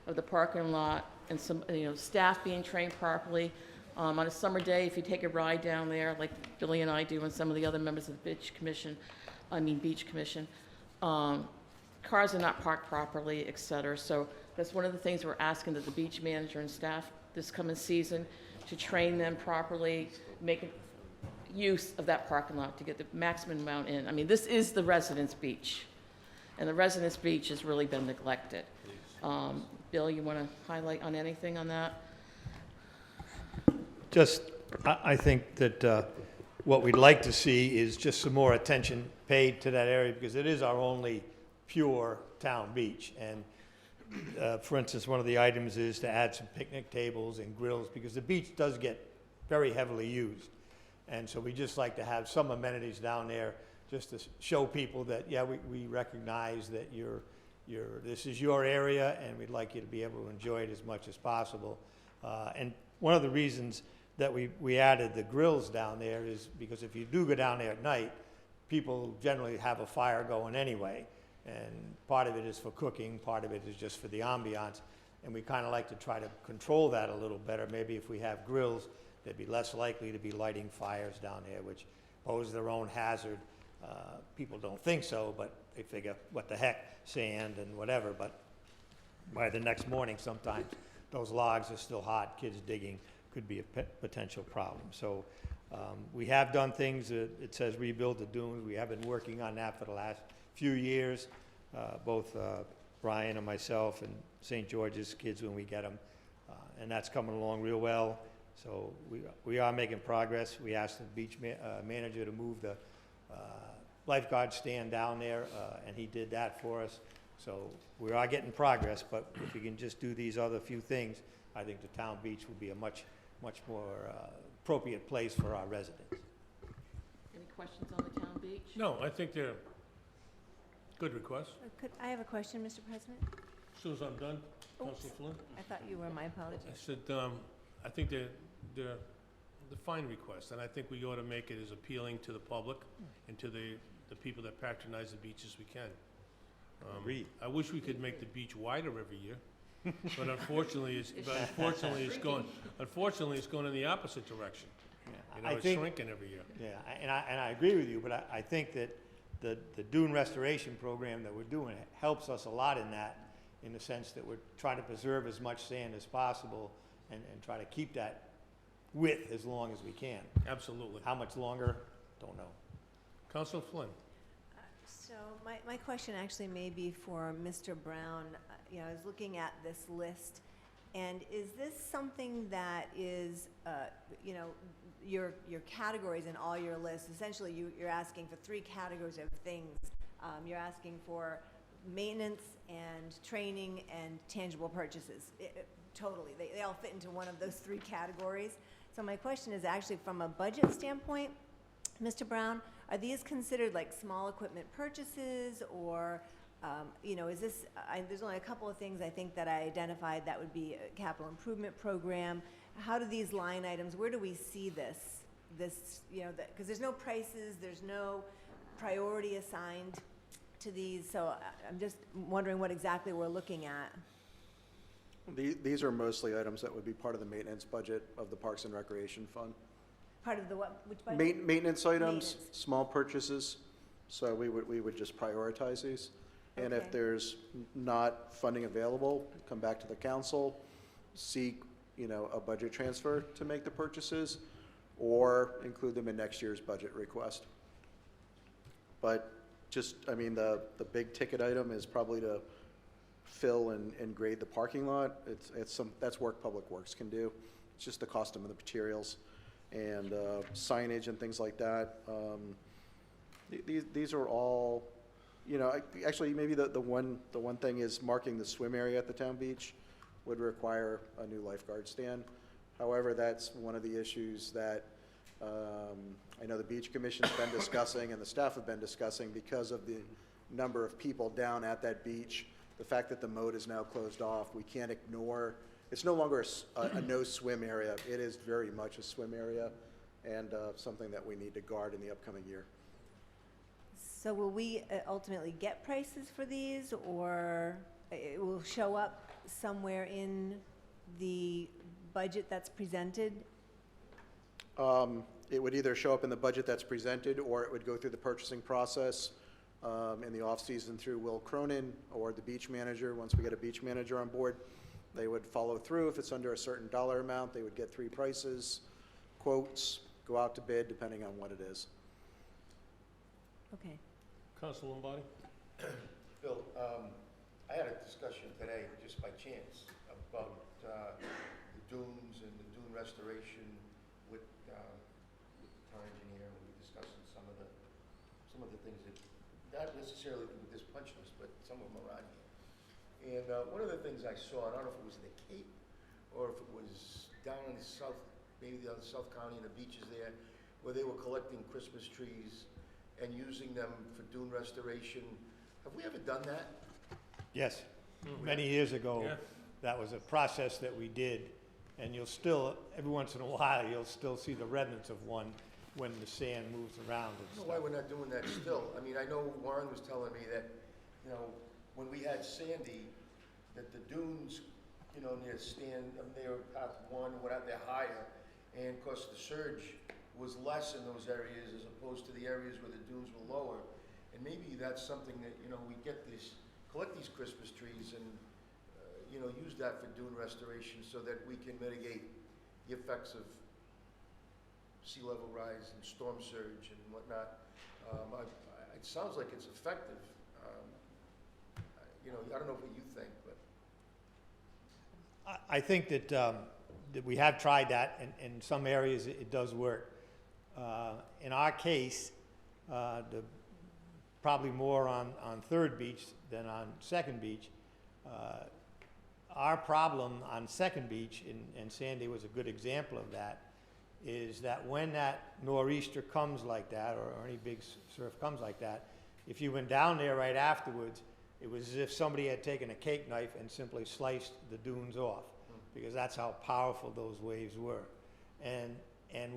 of the parking lot and some, staff being trained properly. On a summer day, if you take a ride down there, like Billy and I do, and some of the other members of the beach commission, cars are not parked properly, et cetera. So that's one of the things we're asking that the beach manager and staff this coming season to train them properly, make use of that parking lot to get the maximum amount in. I mean, this is the residence beach, and the residence beach has really been neglected. Bill, you want to highlight on anything on that? Just, I think that what we'd like to see is just some more attention paid to that area, because it is our only pure town beach. And for instance, one of the items is to add some picnic tables and grills, because the beach does get very heavily used. And so we just like to have some amenities down there just to show people that, yeah, we recognize that this is your area, and we'd like you to be able to enjoy it as much as possible. And one of the reasons that we added the grills down there is because if you do go down there at night, people generally have a fire going anyway. And part of it is for cooking, part of it is just for the ambiance. And we kind of like to try to control that a little better. Maybe if we have grills, they'd be less likely to be lighting fires down there, which pose their own hazard. People don't think so, but they figure, what the heck, sand and whatever. But by the next morning, sometimes those logs are still hot, kids digging could be a potential problem. So we have done things, it says rebuild the dunes. We have been working on that for the last few years, both Brian and myself and St. George's kids when we get them. And that's coming along real well. So we are making progress. We asked the beach manager to move the lifeguard stand down there, and he did that for us. So we are getting progress, but if we can just do these other few things, I think the town beach would be a much more appropriate place for our residents. Any questions on the town beach? No, I think they're good requests. I have a question, Mr. President? As soon as I'm done, Councilor Flynn. I thought you were. My apologies. I said, I think they're fine requests, and I think we ought to make it as appealing to the public and to the people that patronize the beach as we can. Agreed. I wish we could make the beach wider every year, but unfortunately, it's going in the opposite direction. Yeah, It's shrinking every year. Yeah, and I agree with you, but I think that the dune restoration program that we're doing helps us a lot in that, in the sense that we're trying to preserve as much sand as possible and try to keep that width as long as we can. Absolutely. How much longer? Don't know. Councilor Flynn. So my question actually may be for Mr. Brown. I was looking at this list, and is this something that is, your categories in all your lists? Essentially, you're asking for 3 categories of things. You're asking for maintenance and training and tangible purchases. Totally, they all fit into one of those 3 categories. So my question is actually from a budget standpoint, Mr. Brown, are these considered like small equipment purchases, or, is this, there's only a couple of things I think that I identified that would be a capital improvement program. How do these line items, where do we see this, because there's no prices, there's no priority assigned to these, so I'm just wondering what exactly we're looking at. These are mostly items that would be part of the maintenance budget of the Parks and Recreation Fund. Part of the what, which budget? Maintenance items, Maintenance. small purchases, so we would just prioritize these. And if Okay. there's not funding available, come back to the council, seek, a budget transfer to make the purchases, or include them in next year's budget request. But the big ticket item is probably to fill and grade the parking lot. That's work Public Works can do. It's just the cost of the materials and signage and things like that. These are all, actually maybe the one thing is marking the swim area at the town beach would require a new lifeguard stand. However, that's one of the issues that I know the Beach Commission's been discussing and the staff have been discussing because of the number of people down at that beach. The fact that the moat is now closed off, we can't ignore. It's no longer a no swim area. It is very much a swim area, and something that we need to guard in the upcoming year. So will we ultimately get prices for these, or it will show up somewhere in the budget that's presented? It would either show up in the budget that's presented, or it would go through the purchasing process in the off-season through Will Cronin or the beach manager. Once we get a beach manager on board, they would follow through. If it's under a certain dollar amount, they would get 3 prices, quotes, go out to bid, depending on what it is. Okay. Council Lombardi? Bill, I had a discussion today, just by chance, about the dunes and the dune restoration with the town engineer, and we were discussing some of the things that, not necessarily with this punch list, but some of them around here. And one of the things I saw, I don't know if it was in the Cape or if it was down in the south, maybe down in South County and the beaches there, where they were collecting Christmas trees and using them for dune restoration. Have we ever done that? Yes, many years ago, Yeah. that was a process that we did, and you'll still, every once in a while, you'll still see the remnants of one when the sand moves around and I don't know stuff. why we're not doing that still. I mean, I know Warren was telling me that, you know, when we had Sandy, that the dunes, you know, near Path 1, whatever, they're higher. And of course, the surge was less in those areas as opposed to the areas where the dunes were lower. And maybe that's something that, you know, we collect these Christmas trees and, you know, use that for dune restoration so that we can mitigate the effects of sea level rise and storm surge and whatnot. It sounds like it's effective. You know, I don't know what you think, but. I think that, that we have tried that, and in some areas it does work. In our case, probably more on Third Beach than on Second Beach. Our problem on Second Beach, and Sandy was a good example of that, is that when that nor'easter comes like that, or any big surf comes like that, if you went down there right afterwards, it was as if somebody had taken a cake knife and simply sliced the dunes off, because that's how powerful those waves were. And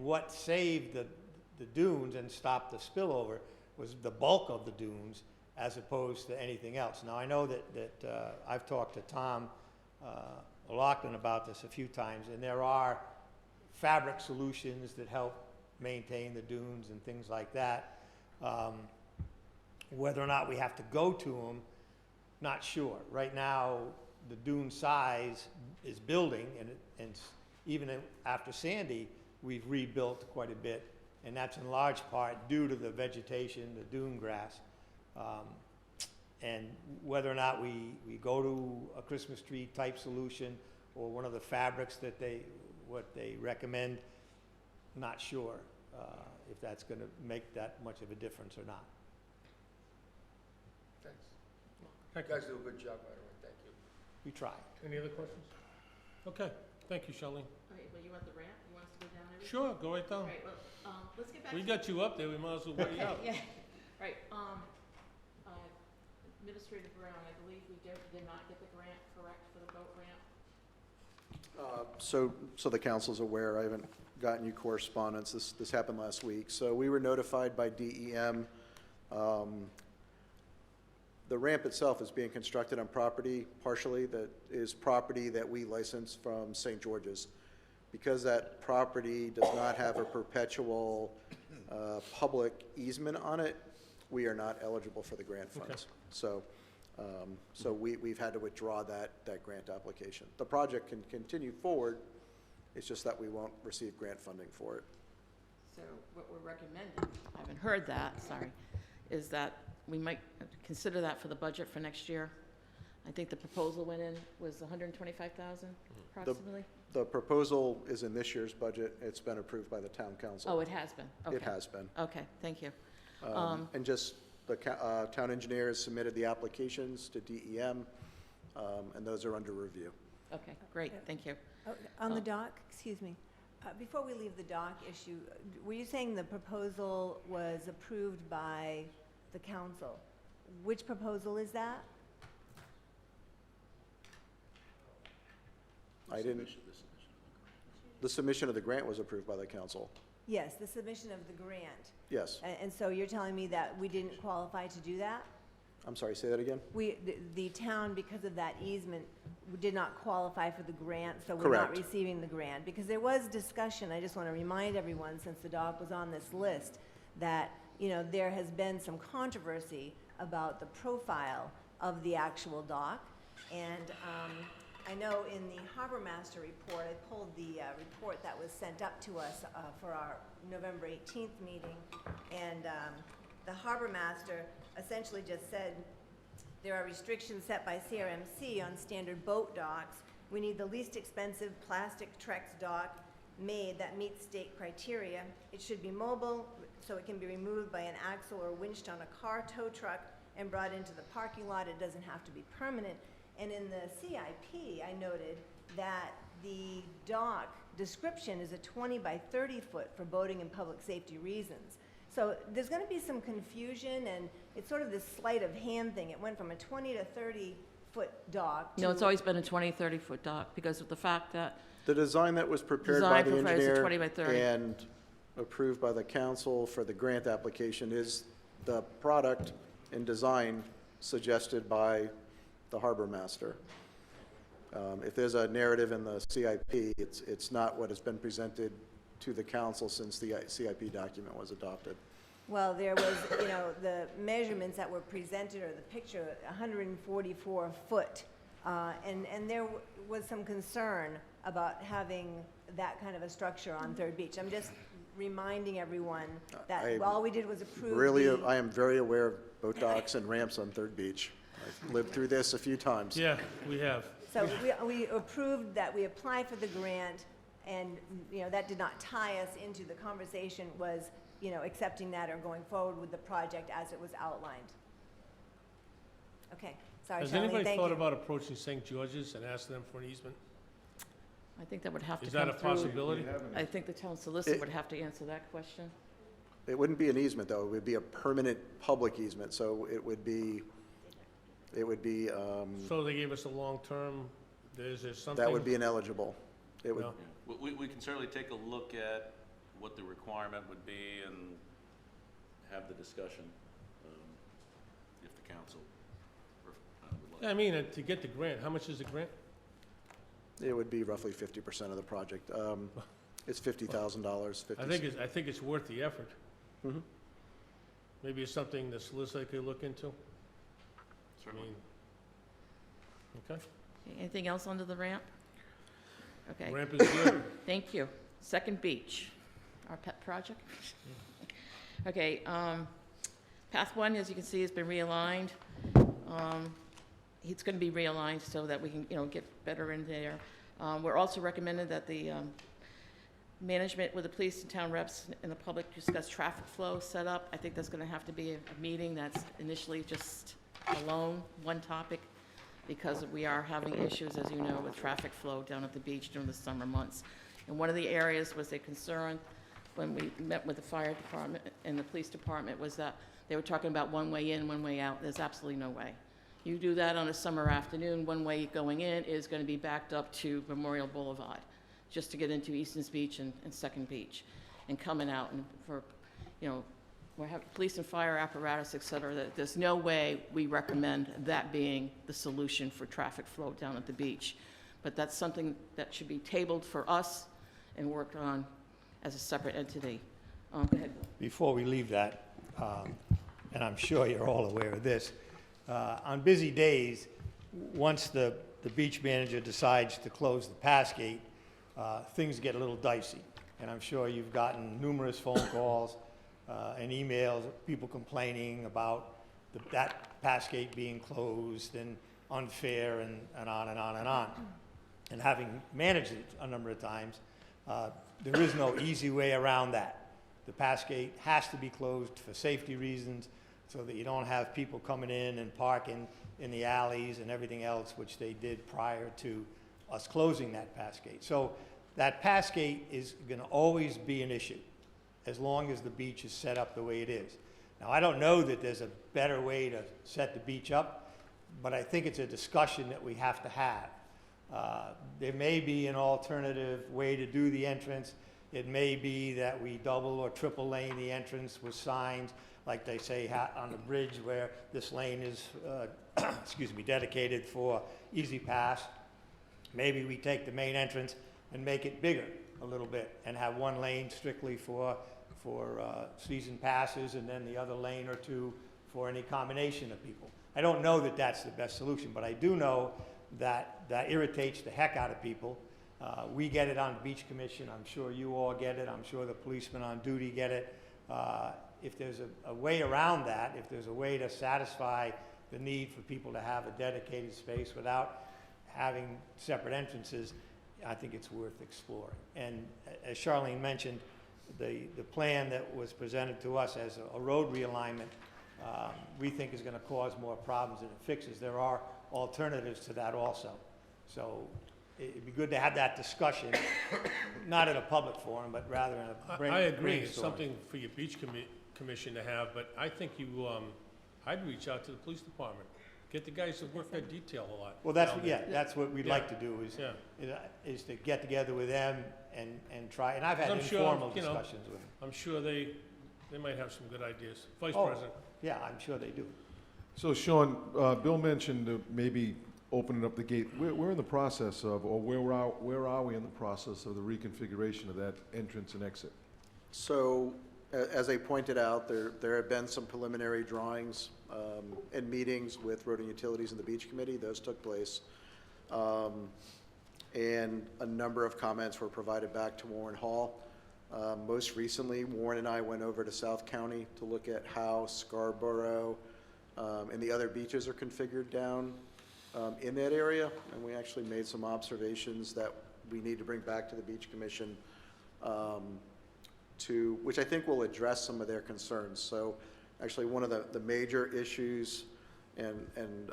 what saved the dunes and stopped the spillover was the bulk of the dunes as opposed to anything else. Now, I know that I've talked to Tom O'Loughlin about this a few times, and there are fabric solutions that help maintain the dunes and things like that. Whether or not we have to go to them, not sure. Right now, the dune size is building, and even after Sandy, we've rebuilt quite a bit, and that's in large part due to the vegetation, the dune grass. And whether or not we go to a Christmas tree type solution or one of the fabrics that what they recommend, not sure if that's going to make that much of a difference or not. Thanks. You guys do a good job, by the way. Thank you. We try. Any other questions? Okay, thank you, Charlene. All right, well, you want the ramp? You want us to go down everything? Sure, go right down. All right, well, let's get back We to. got you up there, we might as well wait you out. Yeah, right, Administrator Brown, I believe we did not get the grant correct for the boat ramp? So the council's aware, I haven't gotten you correspondence, this happened last week. So we were notified by DEM. The ramp itself is being constructed on property, partially, that is property that we license from St. George's. Because that property does not have a perpetual public easement on it, we are not eligible for the grant funds. So we've had to withdraw that grant application. The project can continue forward, it's just that we won't receive grant funding for it. So what we're recommending, I haven't heard that, sorry, is that we might consider that for the budget for next year. I think the proposal went in, was 125,000 approximately? The proposal is in this year's budget. It's been approved by the town council. Oh, it has been? Okay. It has been. Okay, thank you. And just the town engineer has submitted the applications to DEM, and those are under review. Okay, great, thank you. On the dock, excuse me, before we leave the dock issue, were you saying the proposal was approved by the council? which proposal is that? I didn't, the submission of the grant was approved by the council. Yes, the submission of the grant. Yes. And so you're telling me that we didn't qualify to do that? I'm sorry, say that again? The town, because of that easement, did not qualify for the grant, so we're not Correct. receiving the grant. Because there was discussion, I just want to remind everyone, since the dock was on this list, that, you know, there has been some controversy about the profile of the actual dock. And I know in the Harbor Master report, I pulled the report that was sent up to us for our November 18th meeting, and the Harbor Master essentially just said there are restrictions set by CRMC on standard boat docks. We need the least expensive plastic Trex dock made that meets state criteria. It should be mobile, so it can be removed by an axle or winched on a car tow truck and brought into the parking lot. It doesn't have to be permanent. And in the CIP, I noted that the dock description is a 20 by 30 foot for boating and public safety reasons. So there's going to be some confusion, and it's sort of this sleight of hand thing. It went from a 20 to 30 foot dock to... No, it's always been a 20, 30-foot dock because of the fact that The design that was prepared by the Design prepared is a engineer 20 by 30. and approved by the council for the grant application is the product and design suggested by the harbor master. If there's a narrative in the CIP, it's not what has been presented to the council since the CIP document was adopted. Well, there was, you know, the measurements that were presented, or the picture, 144 foot. And there was some concern about having that kind of a structure on Third Beach. I'm just reminding everyone that all we did was approve I am very aware of boat docks and ramps on Third Beach. I've lived through this a few times. Yeah, we have. So we approved that we apply for the grant, and, you know, that did not tie us into the conversation, was, you know, accepting that or going forward with the project as it was outlined. Okay, sorry, Has Charlene, anybody thank thought you. about approaching St. George's and asking them for an easement? I think that would have to Is come that a through. possibility? I think the town solicitor would have to answer that question. It wouldn't be an easement, though. It would be a permanent public easement, so it would be, So they gave us a long-term, is there something? that would be ineligible. It would, No. We can certainly take a look at what the requirement would be and have the discussion, if the council would like. I mean, to get the grant, how much is the grant? it would be roughly 50% of the project. It's $50,000, I think it's worth the effort. Mhm. Maybe it's something the solicitor could look into. I Certainly. mean, okay. Anything else under the ramp? Okay, Ramp is good. thank you. Second Beach, our pet project. Okay, path one, as you can see, has been realigned. It's gonna be realigned so that we can, you know, get better in there. We're also recommended that the, management with the police and town reps and the public discuss traffic flow set up. I think that's gonna have to be a meeting that's initially just alone, one topic, because we are having issues, as you know, with traffic flow down at the beach during the summer months. And one of the areas was a concern when we met with the fire department and the police department was that they were talking about one way in, one way out. There's absolutely no way. You do that on a summer afternoon, one way going in is gonna be backed up to Memorial Boulevard, just to get into Easton's Beach and Second Beach, and coming out and for, you know, we have police and fire apparatus, et cetera, that there's no way we recommend that being the solution for traffic flow down at the beach. But that's something that should be tabled for us and worked on as a separate entity. Go ahead. Before we leave that, and I'm sure you're all aware of this, on busy days, once the beach manager decides to close the pass gate, things get a little dicey. And I'm sure you've gotten numerous phone calls and emails, of people complaining about that pass gate being closed and unfair and on and on and on. And having managed it a number of times, there is no easy way around that. The pass gate has to be closed for safety reasons so that you don't have people coming in and parking in the alleys and everything else, which they did prior to us closing that pass gate. So that pass gate is going to always be an issue as long as the beach is set up the way it is. Now, I don't know that there's a better way to set the beach up, but I think it's a discussion that we have to have. There may be an alternative way to do the entrance. It may be that we double or triple lane the entrance with signs, like they say on the bridge where this lane is, excuse me, dedicated for easy pass. Maybe we take the main entrance and make it bigger a little bit and have one lane strictly for season passes and then the other lane or two for any combination of people. I don't know that that's the best solution, but I do know that that irritates the heck out of people. We get it on the beach commission. I'm sure you all get it. I'm sure the policemen on duty get it. If there's a way around that, if there's a way to satisfy the need for people to have a dedicated space without having separate entrances, I think it's worth exploring. And as Charlene mentioned, the plan that was presented to us as a road realignment, we think is going to cause more problems than it fixes. There are alternatives to that also. So it'd be good to have that discussion, not in a public forum, but rather in a brainstorm. I agree, it's something for your beach commission to have, but I think I'd reach out to the police department. Get the guys to work that detail a lot. Well, that's what we'd like to do is to get together with them and try, and I've had informal discussions with them. I'm sure they might have some good ideas. Vice Oh, President. Yeah, I'm sure they do. So Sean, Bill mentioned maybe opening up the gate. We're in the process of, or where are we in the process of the reconfiguration of that entrance and exit? So, as I pointed out, there have been some preliminary drawings and meetings with Road and Utilities and the Beach Committee. Those took place. And a number of comments were provided back to Warren Hall. Most recently, Warren and I went over to South County to look at how Scarborough and the other beaches are configured down in that area. And we actually made some observations that we need to bring back to the Beach Commission which I think will address some of their concerns. So actually one of the major issues, and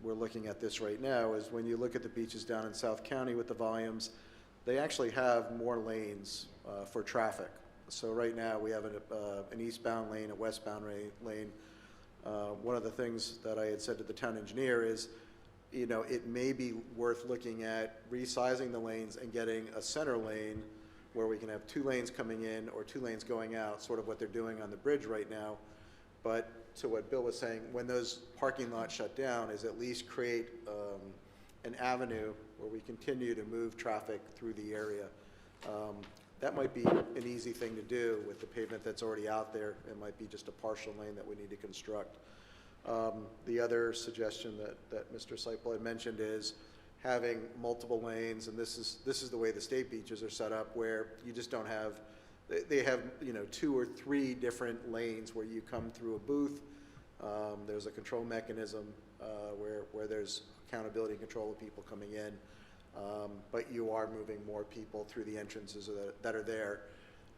we're looking at this right now, is when you look at the beaches down in South County with the volumes, they actually have more lanes for traffic. So right now we have an eastbound lane, a westbound lane. One of the things that I had said to the town engineer is, it may be worth looking at resizing the lanes and getting a center lane where we can have 2 lanes coming in or 2 lanes going out, sort of what they're doing on the bridge right now. But to what Bill was saying, when those parking lots shut down, is at least create an avenue where we continue to move traffic through the area. That might be an easy thing to do with the pavement that's already out there. It might be just a partial lane that we need to construct. The other suggestion that Mr. Seipel had mentioned is having multiple lanes, and this is the way the state beaches are set up, where you just don't have, they have 2 or 3 different lanes where you come through a booth. There's a control mechanism where there's accountability and control of people coming in, but you are moving more people through the entrances that are there.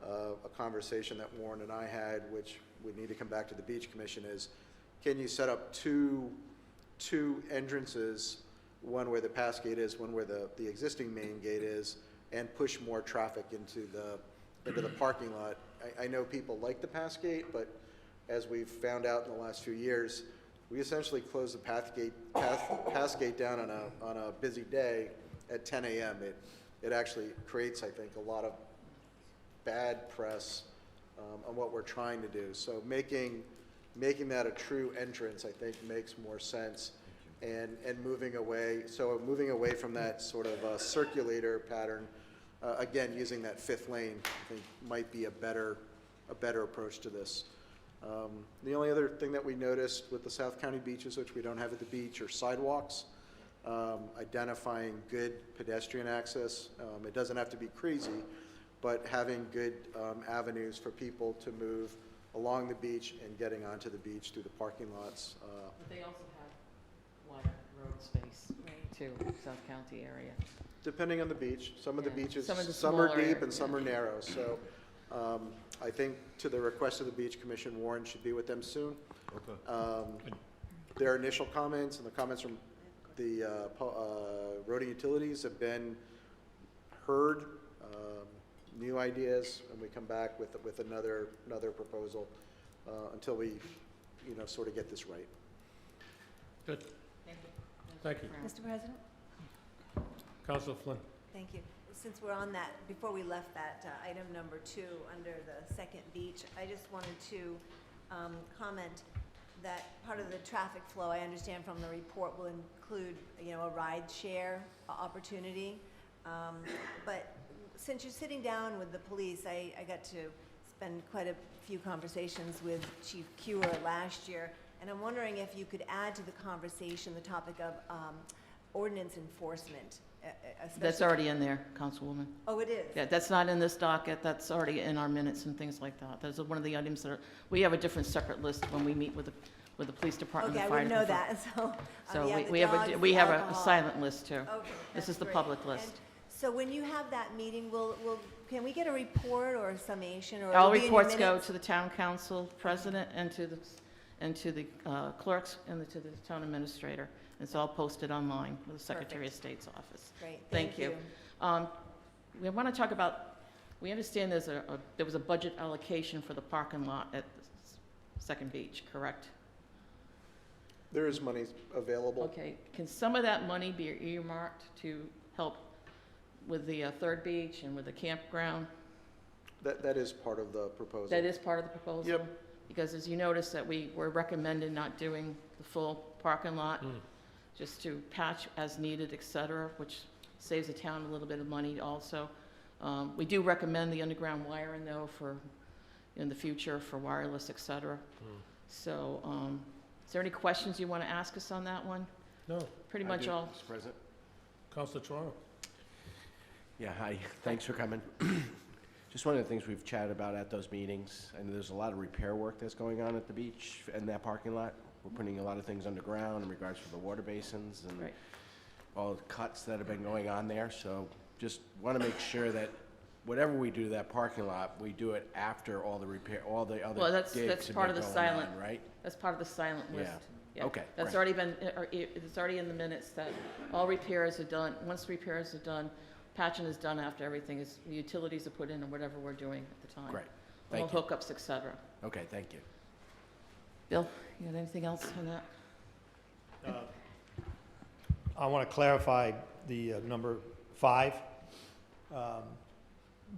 A conversation that Warren and I had, which would need to come back to the Beach Commission, is can you set up two entrances, one where the pass gate is, one where the existing main gate is, and push more traffic into the parking lot. I know people like the pass gate, but as we've found out in the last few years, we essentially close the pass gate down on a busy day at 10 a.m. It actually creates, I think, a lot of bad press on what we're trying to do. So making that a true entrance, I think, makes more sense. And moving away from that sort of circulator pattern, again, using that 5th lane, I think might be a better approach to this. The only other thing that we noticed with the South County beaches, which we don't have at the beach, are sidewalks, identifying good pedestrian access. It doesn't have to be crazy, but having good avenues for people to move along the beach and getting onto the beach through the parking lots. But they also have wider road space too, South County area. Depending on the beach, some of the beaches, Some of the some are smaller, deep and some are narrow. So I think to the request of the Beach Commission, Warren should be with them soon. Okay. Their initial comments and the comments from the Road and Utilities have been heard, new ideas, and we come back with another proposal. until we, sort of get this right. Good. Thank you. Thank you. Mr. President? Councilor Flynn. Thank you. Since we're on that, before we left that item number 2 under the second beach, I just wanted to comment that part of the traffic flow, I understand from the report, will include, a ride share opportunity. But since you're sitting down with the police, I got to spend quite a few conversations with Chief Cure last year, and I'm wondering if you could add to the conversation the topic of ordinance enforcement. That's already in there, Councilwoman. Oh, it is? Yeah, that's not in this docket, that's already in our minutes and things like that. Those are one of the items that are, we have a different separate list when we meet with the police department. Okay, I the fire wouldn't know department. that, So yeah, the we have dogs, we have a alcohol. silent list too. Okay, This that's is the great. public list. And so when you have that meeting, can we get a report or a summation, or All it'll be in your reports go minutes? to the town council president and to the clerks and to the town administrator. It's all posted online with the Secretary of State's office. Great, Thank you. We want to talk about, we understand there was a budget allocation for the parking lot at the Second Beach, correct? There is money available. Okay, can some of that money be earmarked to help with the Third Beach and with the campground? That is part of the proposal. That is part of the proposal? Yep. Because as you notice that we were recommended not doing the full parking lot, just to patch as needed, et cetera, which saves the town a little bit of money also. We do recommend the underground wiring though for, in the future for wireless, et cetera. So, is there any questions you want to ask us on that one? No. Pretty much all. Mr. President? Councilor Toronto. Yeah, hi, thanks for coming. Just one of the things we've chatted about at those meetings, and there's a lot of repair work that's going on at the beach and that parking lot. We're putting a lot of things underground in regards to the water basins and Right. all the cuts that have been going on there. So just want to make sure that whatever we do to that parking lot, we do it after all the repair, all the other Well, that's digs have part been of the going silent, on, right? that's part of the silent list. Yeah. Okay, That's great. already been, it's already in the minutes that all repairs are done. Once repairs are done, patching is done after everything is, the utilities are put in or whatever we're doing at the time. Great, All thank you. hookups, et cetera. Okay, thank you. Bill, you got anything else on that? I want to clarify the number 5.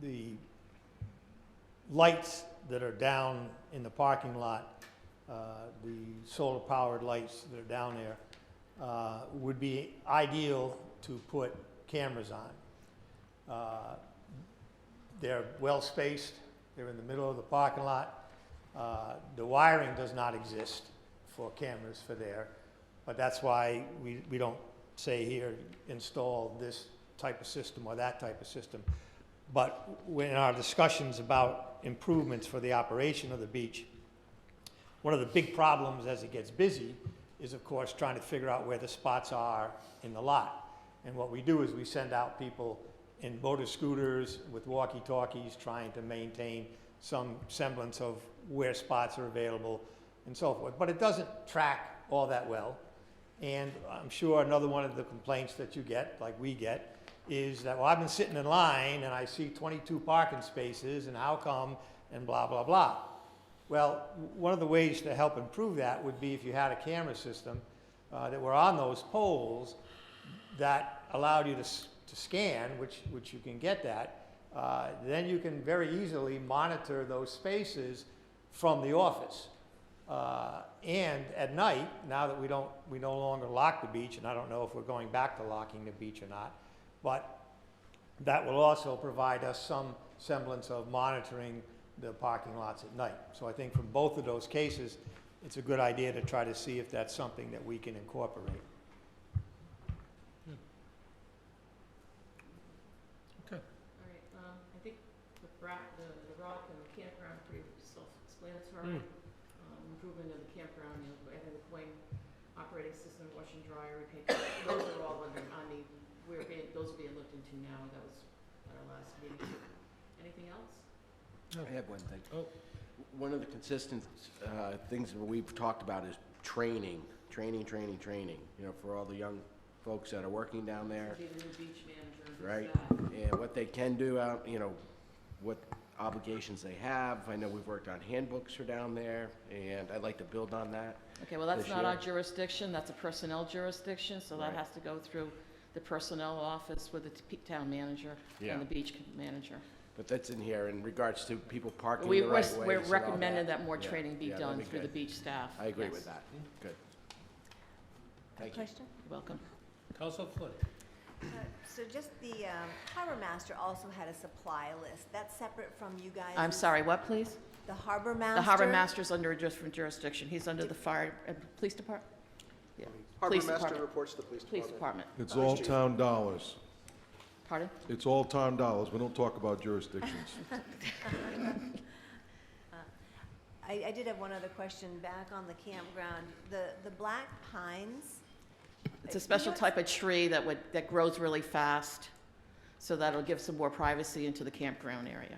The lights that are down in the parking lot, the solar-powered lights that are down there, would be ideal to put cameras on. They're well-spaced, they're in the middle of the parking lot. The wiring does not exist for cameras for there, but that's why we don't say here, install this type of system or that type of system. But in our discussions about improvements for the operation of the beach, one of the big problems as it gets busy is, of course, trying to figure out where the spots are in the lot. And what we do is we send out people in motor scooters with walkie-talkies trying to maintain some semblance of where spots are available and so forth. But it doesn't track all that well. And I'm sure another one of the complaints that you get, like we get, is that, well, I've been sitting in line and I see 22 parking spaces and how come, and blah, blah, blah. Well, one of the ways to help improve that would be if you had a camera system that were on those poles that allowed you to scan, which you can get that, then you can very easily monitor those spaces from the office. And at night, now that we no longer lock the beach, and I don't know if we're going back to locking the beach or not, but that will also provide us some semblance of monitoring the parking lots at night. So I think from both of those cases, it's a good idea to try to see if that's something that we can incorporate. Okay. All right, I think the rock and the campground are pretty self-explanatory. Improvement of the campground, adding the coin operating system, wash and dryer, those are all under, those are being looked into now. That was at our last meeting. Anything else? I have one thing. Oh. One of the consistent things that we've talked about is training, for all the young folks that are working down there. Be the new beach manager. Right, and what they can do out, what obligations they have. I know we've worked on handbooks for down there, and I'd like to build on that. Okay, well, that's this not year. our jurisdiction, that's a personnel jurisdiction, so that Right. has to go through the personnel office with the town manager Yeah. and the beach manager. But that's in here in regards to people parking We the right ways we're and all recommending that more Yeah. training be Yeah, that'd done be through the good. beach staff. I agree Yes. with that. Good. Thank you. Question? You're welcome. Council Flynn. So just the harbor master also had a supply list. That's separate from you guys? I'm sorry, what, please? The harbor master? The harbor master's under a different jurisdiction. He's under the fire, police department? Yeah. Harbor Police master department. reports to the police Police department. department. It's all town dollars. Pardon? It's all town dollars. We don't talk about jurisdictions. I did have one other question back on the campground. The black pines, It's a special type of tree that grows really fast, so that'll give some more privacy into the campground area.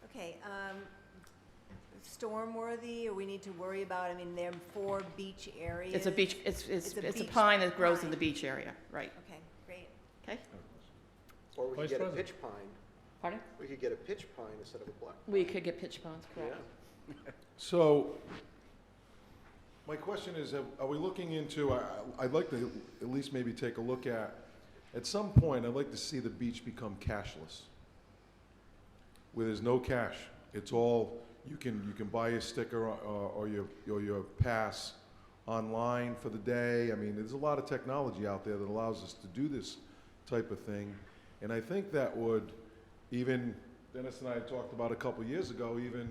okay, storm-worthy, or we need to worry about, I mean, they're 4 beach areas? It's a beach, it's a beach pine that grows in pine. the beach area, right, Okay, great. okay? Or we Vice could get a President. pitch pine. Pardon? We could get a pitch pine instead of a black. We could get pitch pines, correct? So, my question is, are we looking into, I'd like to at least maybe take a look at some point, I'd like to see the beach become cashless. Where there's no cash. It's all, you can buy your sticker or your pass online for the day. I mean, there's a lot of technology out there that allows us to do this type of thing. And I think that would, even, Dennis and I had talked about a couple years ago, even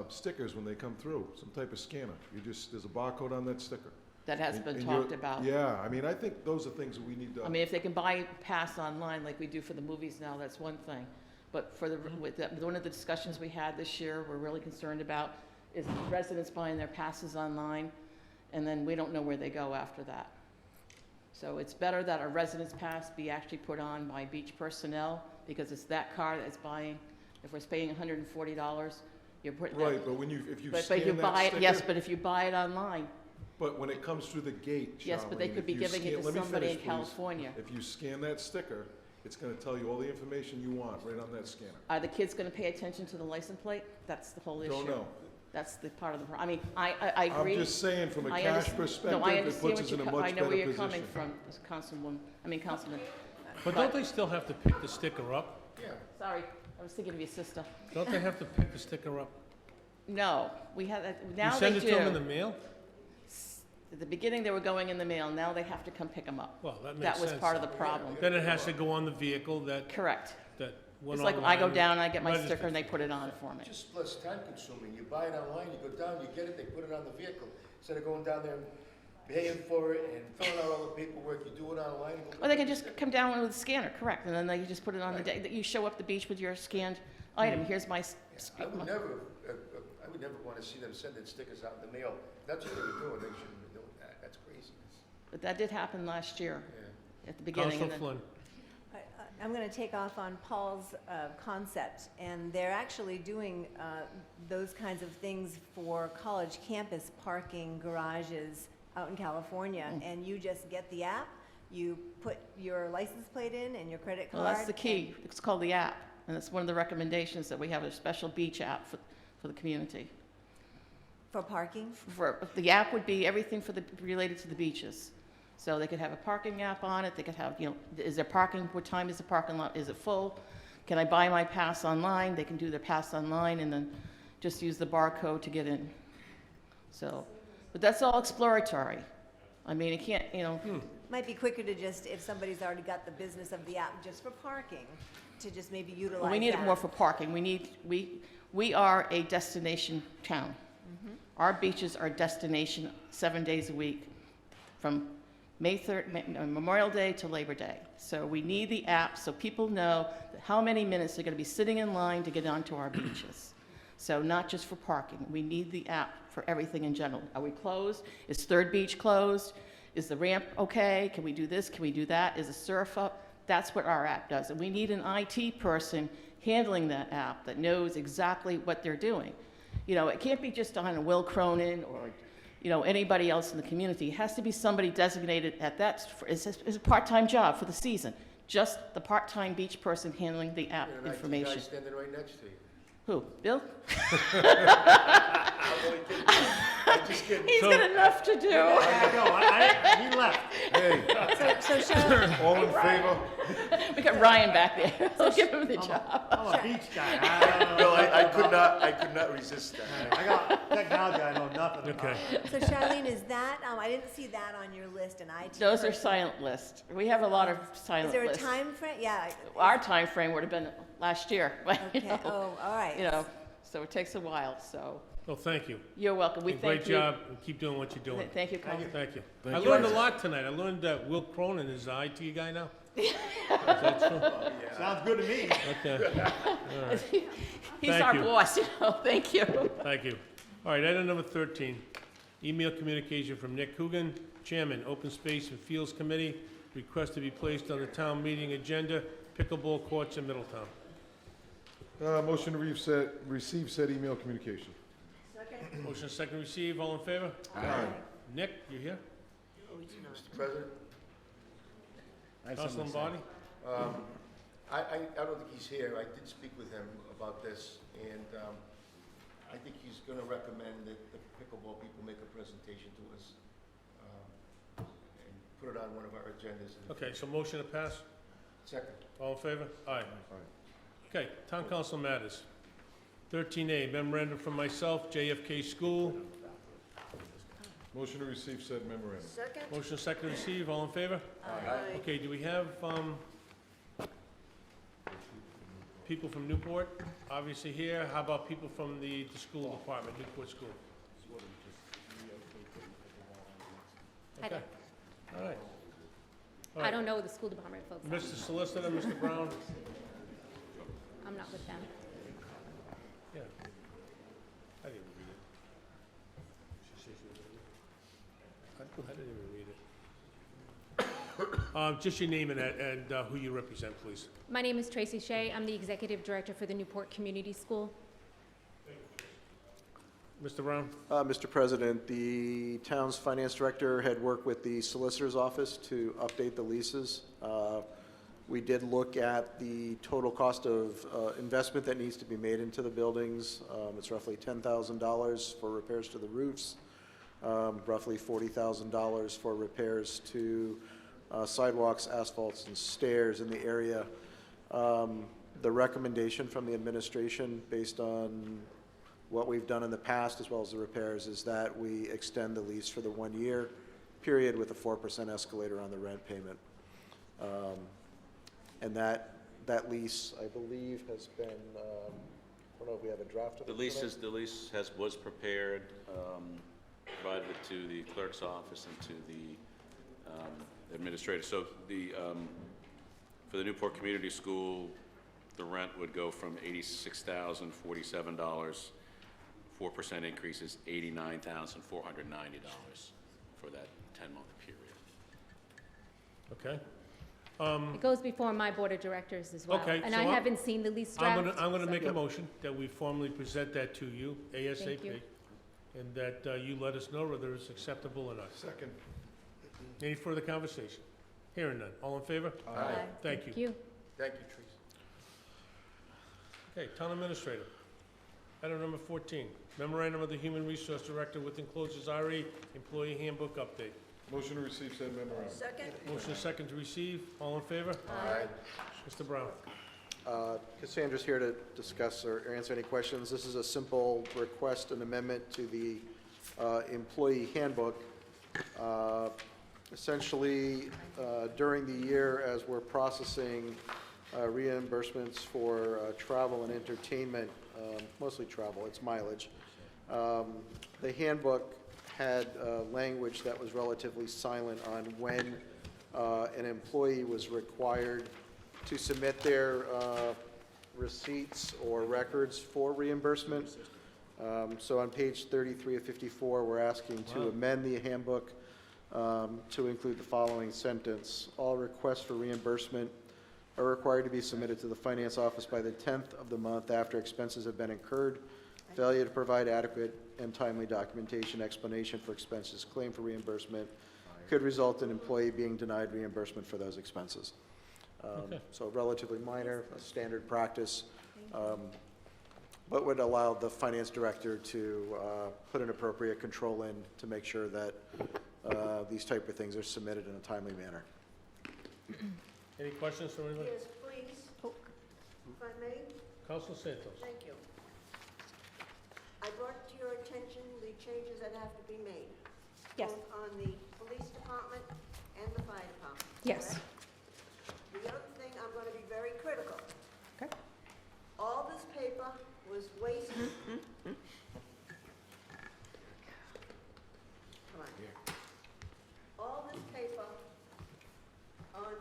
stickers when they come through, some type of scanner. There's a barcode on that sticker. That has And- been and talked you're- about. Yeah, I mean, I think those are things that we need to. I mean, if they can buy pass online like we do for the movies now, that's one thing. But for one of the discussions we had this year, we're really concerned about is residents buying their passes online, and then we don't know where they go after that. So it's better that a residence pass be actually put on by beach personnel, because it's that car that's buying, if we're paying $140, you're putting that. Right, but if you But scan you that buy it, sticker. yes, but if you buy it online, But when it comes through the gate, yes, but they Charlene, could be if you giving it scan- to let me somebody in finish, please. California. If you scan that sticker, it's gonna tell you all the information you want right on that scanner. Are the kids gonna pay attention to the license plate? That's the whole issue. Don't know. That's the part of the, I mean, I agree. I'm just saying, from a I cash understand- perspective, no, I it understand puts what us in a you much I know better where you're coming position. from, Councilman. But don't they still have to pick the sticker up? Yeah. Sorry, I was thinking of your sister. Don't they have to pick the sticker up? No, we have, now You they send do. it to them in the mail? At the beginning, they were going in the mail, now they have to come pick them up. Well, that makes sense. That was part of the problem. Then it has to go on the vehicle that Correct. went It's like I go online, down, I get my registered. sticker, and they put it on for me. Just less time consuming. You buy it online, you go down, you get it, they put it on the vehicle. Instead of going down there and paying for it and filling out all the paperwork, you do it online. and go Or they can just come down with a scanner, correct, and then they can just put it on the day, that you show up at the beach with your scanned item, here's my. I would never want to see them sending stickers out in the mail. That's what they were doing, they shouldn't be doing that. That's crazy. But that did happen last year, at the beginning. Council and then- Flynn. I'm going to take off on Paul's concept, and they're actually doing those kinds of things for college campus parking garages out in California, and you just get the app, you put your license plate in and your credit card. Well, that's the key, it's called the app, and it's one of the recommendations that we have a special beach app for the community. For parking? The app would be everything related to the beaches. So they could have a parking app on it, they could have, is there parking, what time is the parking lot, is it full? Can I buy my pass online? They can do their pass online and then just use the barcode to get in. So, but that's all exploratory. I mean, it can't, Might be quicker to just, if somebody's already got the business of the app just for parking, to just maybe utilize well, we need it that. more for parking. We are a destination town. Our beaches are destination 7 days a week, from Memorial Day to Labor Day. So we need the app so people know how many minutes they're going to be sitting in line to get onto our beaches. So not just for parking. We need the app for everything in general. Are we closed? Is Third Beach closed? Is the ramp okay? Can we do this? Can we do that? Is the surf up? That's what our app does. And we need an IT person handling that app that knows exactly what they're doing. It can't be just on a Will Cronin or anybody else in the community. It has to be somebody designated at that, it's a part-time job for the season, just the part-time beach person handling the app And I see information. guys standing right next to you. Who, Bill? I'm only kidding. I'm just kidding. He's got enough to do. He left. Hey, So Charlene, all in favor? We got Ryan back there. We'll give him the job. I'm a beach guy. Bill, I could not resist that. I got technology I know nothing about. Okay. so Charlene, is that, I didn't see that on your list, and IT. Those are person. silent list. We have a lot of Is silent there a lists. time frame? Yeah. Our time frame would have been last year. you Okay, know, oh, all right. You know, so it takes a while, so Well, thank you. you're welcome. We thank Great you. job, and keep doing what you're doing. Thank you, Colin. Thank you. Thank I you. learned a lot tonight. I learned that Will Cronin is the IT guy now. Is that true? Sounds good to me. Okay. All right. He's Thank our you. boss, Thank you. Thank you. All right, item number 13, email communication from Nick Coogan, Chairman, Open Space and Fields Committee, request to be placed on the town meeting agenda, pickleball courts in Middletown. Motion to receive said email communication. Motion second receive, all in favor? Aye. Nick, you here? Mr. President, Councilman Barty? I don't think he's here. I did speak with him about this, and I think he's going to recommend that the pickleball people make a presentation to us and put it on one of our agendas. Okay, so motion to pass, Second. all in favor? Aye. Okay, town council matters. 13A, memorandum from myself, JFK School. Motion to receive said memorandum. Second? Motion second receive, all in favor? Aye. Okay, do we have, people from Newport, obviously here? How about people from the school department, Newport School? I Okay, don't, all right. I don't know the school department folks. Mr. Solicitor, Mr. Brown? I'm not with them. Yeah. I didn't read it. She says she read it. I didn't even read it. Just your name and who you represent, please. My name is Tracy Shea. I'm the executive director for the Newport Community School. Mr. Brown? Mr. President, the town's finance director had worked with the solicitor's office to update the leases. We did look at the total cost of investment that needs to be made into the buildings. It's roughly $10,000 for repairs to the roofs, roughly $40,000 for repairs to sidewalks, asphalts, and stairs in the area. The recommendation from the administration, based on what we've done in the past as well as the repairs, is that we extend the lease for the 1-year period with a 4% escalator on the rent payment. And that lease, I believe, has been, I don't know if we have a draft of it. The lease was prepared, provided it to the clerk's office and to the administrator. So for the Newport Community School, the rent would go from $86,047. 4% increase is $89,490 for that 10-month period. Okay. It goes before my board of directors as well. Okay, And so I I'm- haven't seen the lease draft. I'm gonna so- make a motion that we formally present that to you ASAP. you. And that you let us know whether it's acceptable or not. Second. Any further conversation? Hearing none. All in favor? Aye. Thank Thank you. you. Thank you, Teresa. Okay, town administrator. Item number 14, memorandum of the Human Resource Director with enclosures RE employee handbook update. Motion to receive said memorandum. Second? Motion is second to receive. All in favor? Aye. Mr. Brown. Cassandra's here to discuss or answer any questions. This is a simple request and amendment to the employee handbook. Essentially, during the year, as we're processing reimbursements for travel and entertainment, mostly travel, it's mileage, the handbook had language that was relatively silent on when an employee was required to submit their receipts or records for reimbursement. So on page 33 of 54, we're asking to amend the handbook to include the following sentence. All requests for reimbursement are required to be submitted to the finance office by the 10th of the month after expenses have been incurred. Failure to provide adequate and timely documentation explanation for expenses claimed for reimbursement could result in employee being denied reimbursement for those expenses. Okay. So relatively minor, a standard practice, but would allow the finance director to put an appropriate control in to make sure that these type of things are submitted in a timely manner. Any questions from anybody? Yes, please. If I may? Council Santos. Thank you. I brought to your attention the changes that have to be made. Yes. Both on the police department and the fire department. Yes. correct? The other thing, I'm going to be very critical. Okay. All this paper was wasted. Come on. All this paper on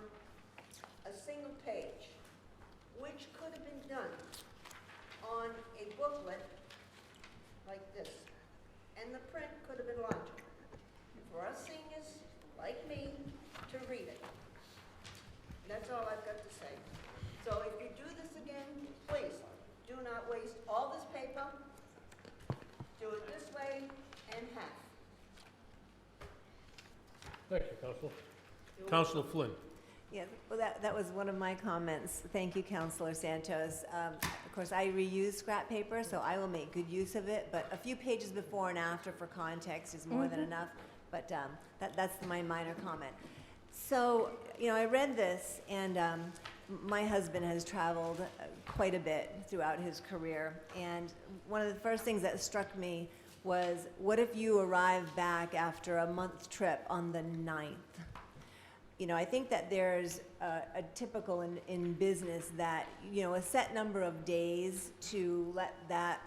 a single page, which could have been done on a booklet like this, and the print could have been larger, for us seniors, like me, to read it. That's all I've got to say. So if you do this again, please, do not waste all this paper. Do it this way and half. Thank you, Council. Councilor Flynn. Yeah, well, that was one of my comments. Thank you, Councilor Santos. Of course, I reuse scrap paper, so I will make good use of it, but a few pages before and after for context is more than enough, but that's my minor comment. So, I read this, and my husband has traveled quite a bit throughout his career, and one of the first things that struck me was, what if you arrive back after a month trip on the 9th? I think that there's a typical in business that, a set number of days to let that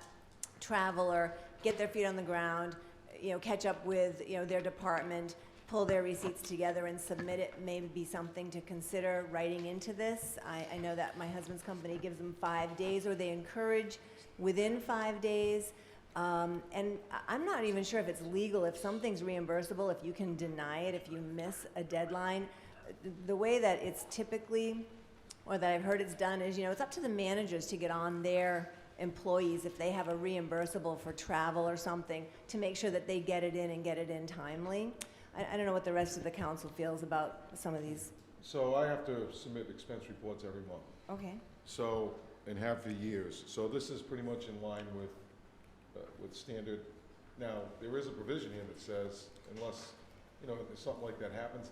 traveler get their feet on the ground, catch up with, their department, pull their receipts together and submit it, maybe be something to consider writing into this. I know that my husband's company gives them 5 days, or they encourage within 5 days. And I'm not even sure if it's legal, if something's reimbursable, if you can deny it, if you miss a deadline. The way that it's typically, or that I've heard it's done is, it's up to the managers to get on their employees if they have a reimbursable for travel or something, to make sure that they get it in and get it in timely. I don't know what the rest of the council feels about some of these. So I have to submit expense reports every month. Okay. So, and have for years. So this is pretty much in line with standard. Now, there is a provision here that says, unless, if something like that happens,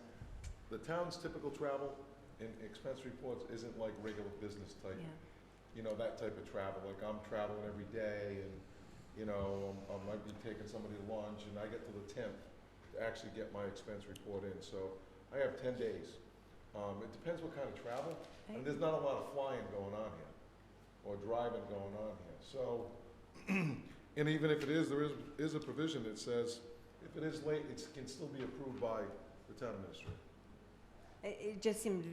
the town's typical travel and expense reports isn't like regular business type. Yeah. That type of travel. Like I'm traveling every day and, I might be taking somebody to lunch and I get to the 10th to actually get my expense report in. So I have 10 days. It depends what kind of travel. And there's not a lot of flying going on here or driving going on here. So, and even if it is, there is a provision that says if it is late, it can still be approved by the town administrator. It just seemed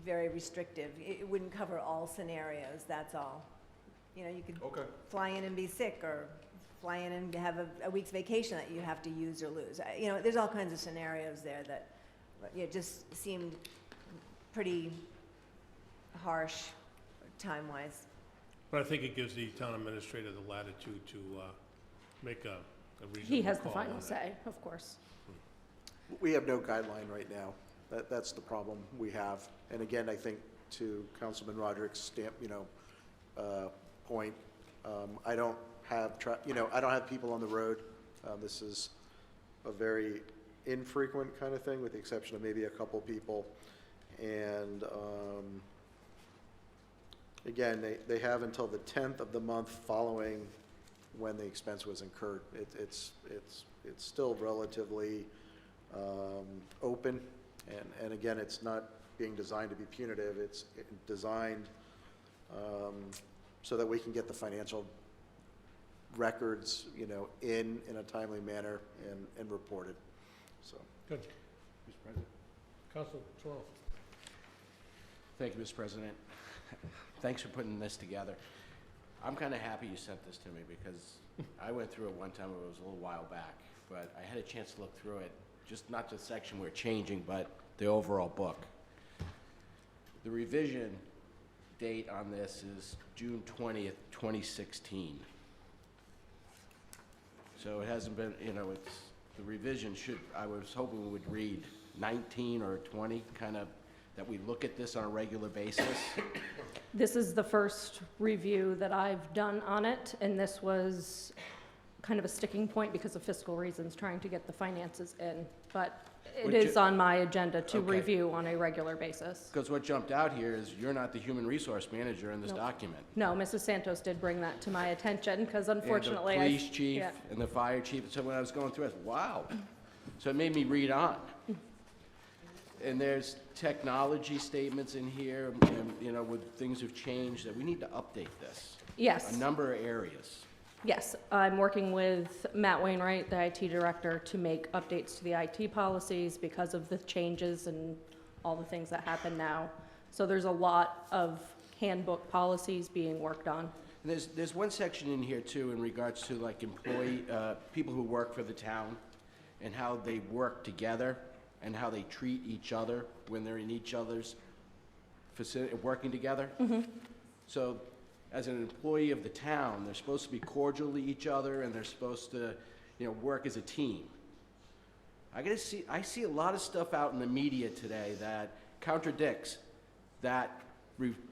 very restrictive. It wouldn't cover all scenarios, that's all. You could fly in and be sick, or fly in and have a week's vacation that you have to use or lose. There's all kinds of scenarios there that just seemed pretty harsh time-wise. But I think it gives the town administrator the latitude to make a reasonable He has the call final on it. say, of course. We have no guideline right now. That's the problem we have. And again, I think to Councilman Roderick's point, I don't have I don't have people on the road. This is a very infrequent kind of thing, with the exception of maybe a couple people. And again, they have until the 10th of the month following when the expense was incurred. It's still relatively open. And again, it's not being designed to be punitive. It's designed so that we can get the financial records, in a timely manner and reported. So. Good. Mr. President. Council Toronto. Thank you, Mr. President. Thanks for putting this together. I'm kind of happy you sent this to me because I went through it one time. It was a little while back, but I had a chance to look through it. Just not the section we're changing, but the overall book. The revision date on this is June 20th, 2016. So it hasn't been, the revision should, I was hoping we would read 19 or 20, kind of that we look at this on a regular basis? This is the first review that I've done on it, and this was kind of a sticking point because of fiscal reasons, trying to get the finances in. But it Would is you- on my agenda to Okay. review on a regular basis. Because what jumped out here is you're not the human resource manager in this Nope. document. No, Mrs. Santos did bring that to my attention, because unfortunately, And the police chief yeah. and the fire chief, so when I was going through it, I said, wow. So it made me read on. And there's technology statements in here, and, you know, with things have changed, that we need to update this. Yes. A number of areas. Yes, I'm working with Matt Wainwright, the IT director, to make updates to the IT policies because of the changes and all the things that happen now. So there's a lot of handbook policies being worked on. And there's one section in here too in regards to like people who work for the town and how they work together and how they treat each other when they're in each other's facility, working together. So as an employee of the town, they're supposed to be cordial to each other and they're supposed to, you know, work as a team. I see a lot of stuff out in the media today that contradicts that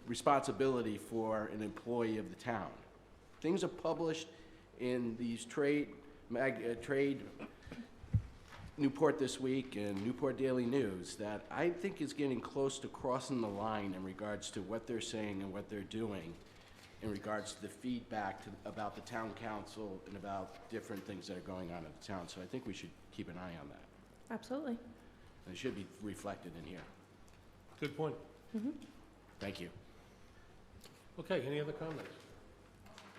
responsibility for an employee of the town. Things are published in these trade Newport This Week and Newport Daily News that I think is getting close to crossing the line in regards to what they're saying and what they're doing in regards to the feedback about the town council and about different things that are going on in the town. So I think we should keep an eye on that. Absolutely. And it should be reflected in here. Good point. Thank you. Okay, any other comments?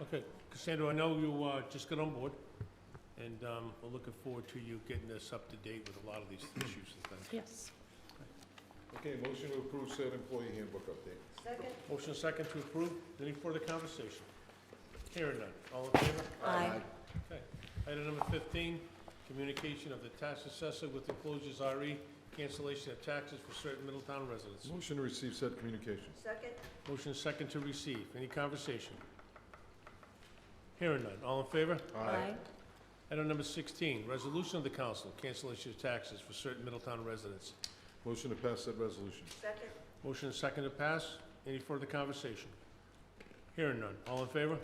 Okay, Cassandra, I know you just got on board, and we're looking forward to you getting this up to date with a lot of these issues and things. Yes. Okay, motion to approve said employee handbook update. Second? Motion second to approve. Any further conversation? Hearing none. All in favor? Aye. Okay. Item number 15, communication of the tax assessor with enclosures RE, cancellation of taxes for certain Middletown residents. Motion to receive said communication. Second? Motion second to receive. Any conversation? Hearing none. All in favor? Aye. Item number 16, resolution of the council, cancellation of taxes for certain Middletown residents. Motion to pass said resolution. Second? Motion second to pass. Any further conversation? Hearing none. All in favor?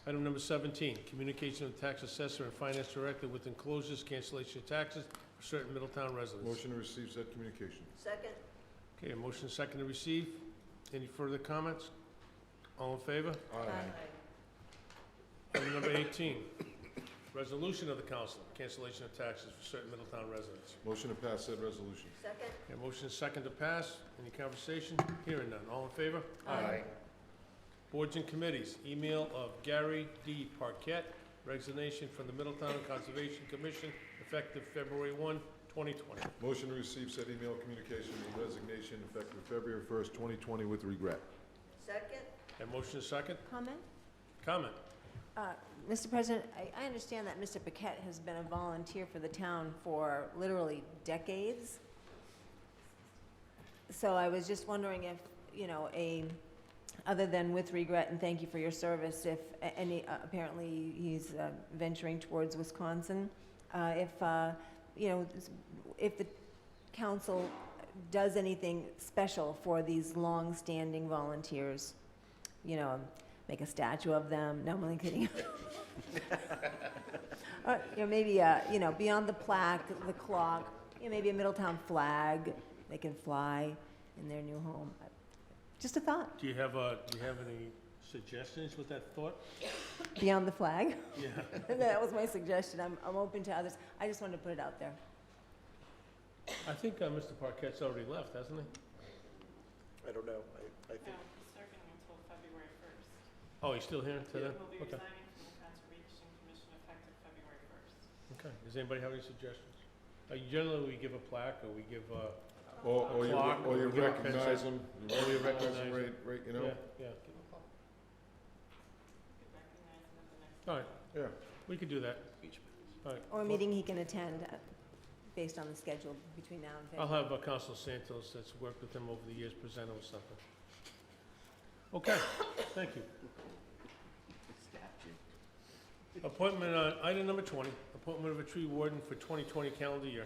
Item number 17, communication of tax assessor and finance director with enclosures, cancellation of taxes for certain Middletown residents. Motion to receive said communication. Second? Okay, a motion second to receive. Any further comments? All in favor? Item number 18, resolution of the council, cancellation of taxes for certain Middletown residents. Motion to pass said resolution. Second? Okay, motion second to pass. Any conversation? Hearing none. All in favor? Boards and committees, email of Gary D. Parquette, resignation from the Middletown Conservation Commission, effective February 1, 2020. Motion to receive said email communication with resignation effective February 1st, 2020 with regret. Second? And motion second? Comment? Comment? Mr. President, I understand that Mr. Paquette has been a volunteer for the town for literally decades. So I was just wondering if, you know, other than with regret and thank you for your service, if apparently he's venturing towards Wisconsin, if, you know, if the council does anything special for these long-standing volunteers, you know, make a statue of them. No, I'm only kidding. You know, maybe, you know, beyond the plaque, the clock, you know, maybe a Middletown flag they can fly in their new home. Just a thought. Do you have any suggestions with that thought? Beyond the flag? Yeah. That was my suggestion. I'm open to others. I just wanted to put it out there. I think Mr. Parquette's already left, hasn't he? I don't know. I think. he's serving until February 1st. Oh, he's still here today? He will be Okay. resigning from the Conservation Commission effective February 1st. Okay. Does anybody have any suggestions? Generally, we give a plaque or we give a Or you clock, or you we give a recognize pencil. them, you recognize them right, you know? Yeah, yeah. You could recognize him at the next. All right, Yeah. we could do that. All right. Or a meeting he can attend based on the schedule between now and I'll February. have Council Santos, that's worked with him over the years, present him with something. Okay, thank you. Appointment, item number 20, appointment of a tree warden for 2020 calendar year.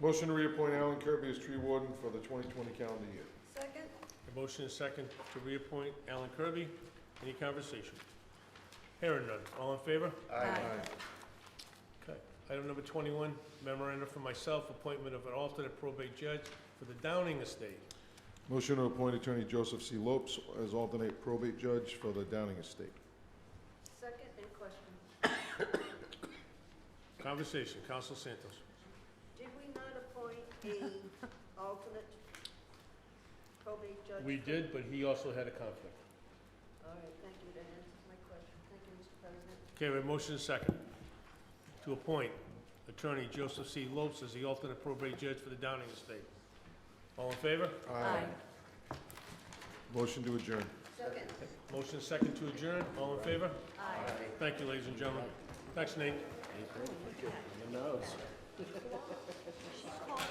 Motion to reappoint Alan Kirby as tree warden for the 2020 calendar year. Second? A motion is second to reappoint Alan Kirby. Any conversation? Hearing none. All in favor? Aye. Okay. Item number 21, memorandum for myself, appointment of an alternate probate judge for the Downing estate. Motion to appoint Attorney Joseph C. Lopes as alternate probate judge for the Downing estate. Second and question. Conversation. Council Santos. Did we not appoint a alternate probate judge? We did, but he also had a conflict. All right, thank you. That answers my question. Thank you, Mr. President. Okay, we have motion and second to appoint Attorney Joseph C. Lopes as the alternate probate judge for the Downing estate. All in favor? Motion to adjourn. Second. Motion second to adjourn. All in favor? Aye. Thank you, ladies and gentlemen. Thanks, Nate. Your nose. She's calling.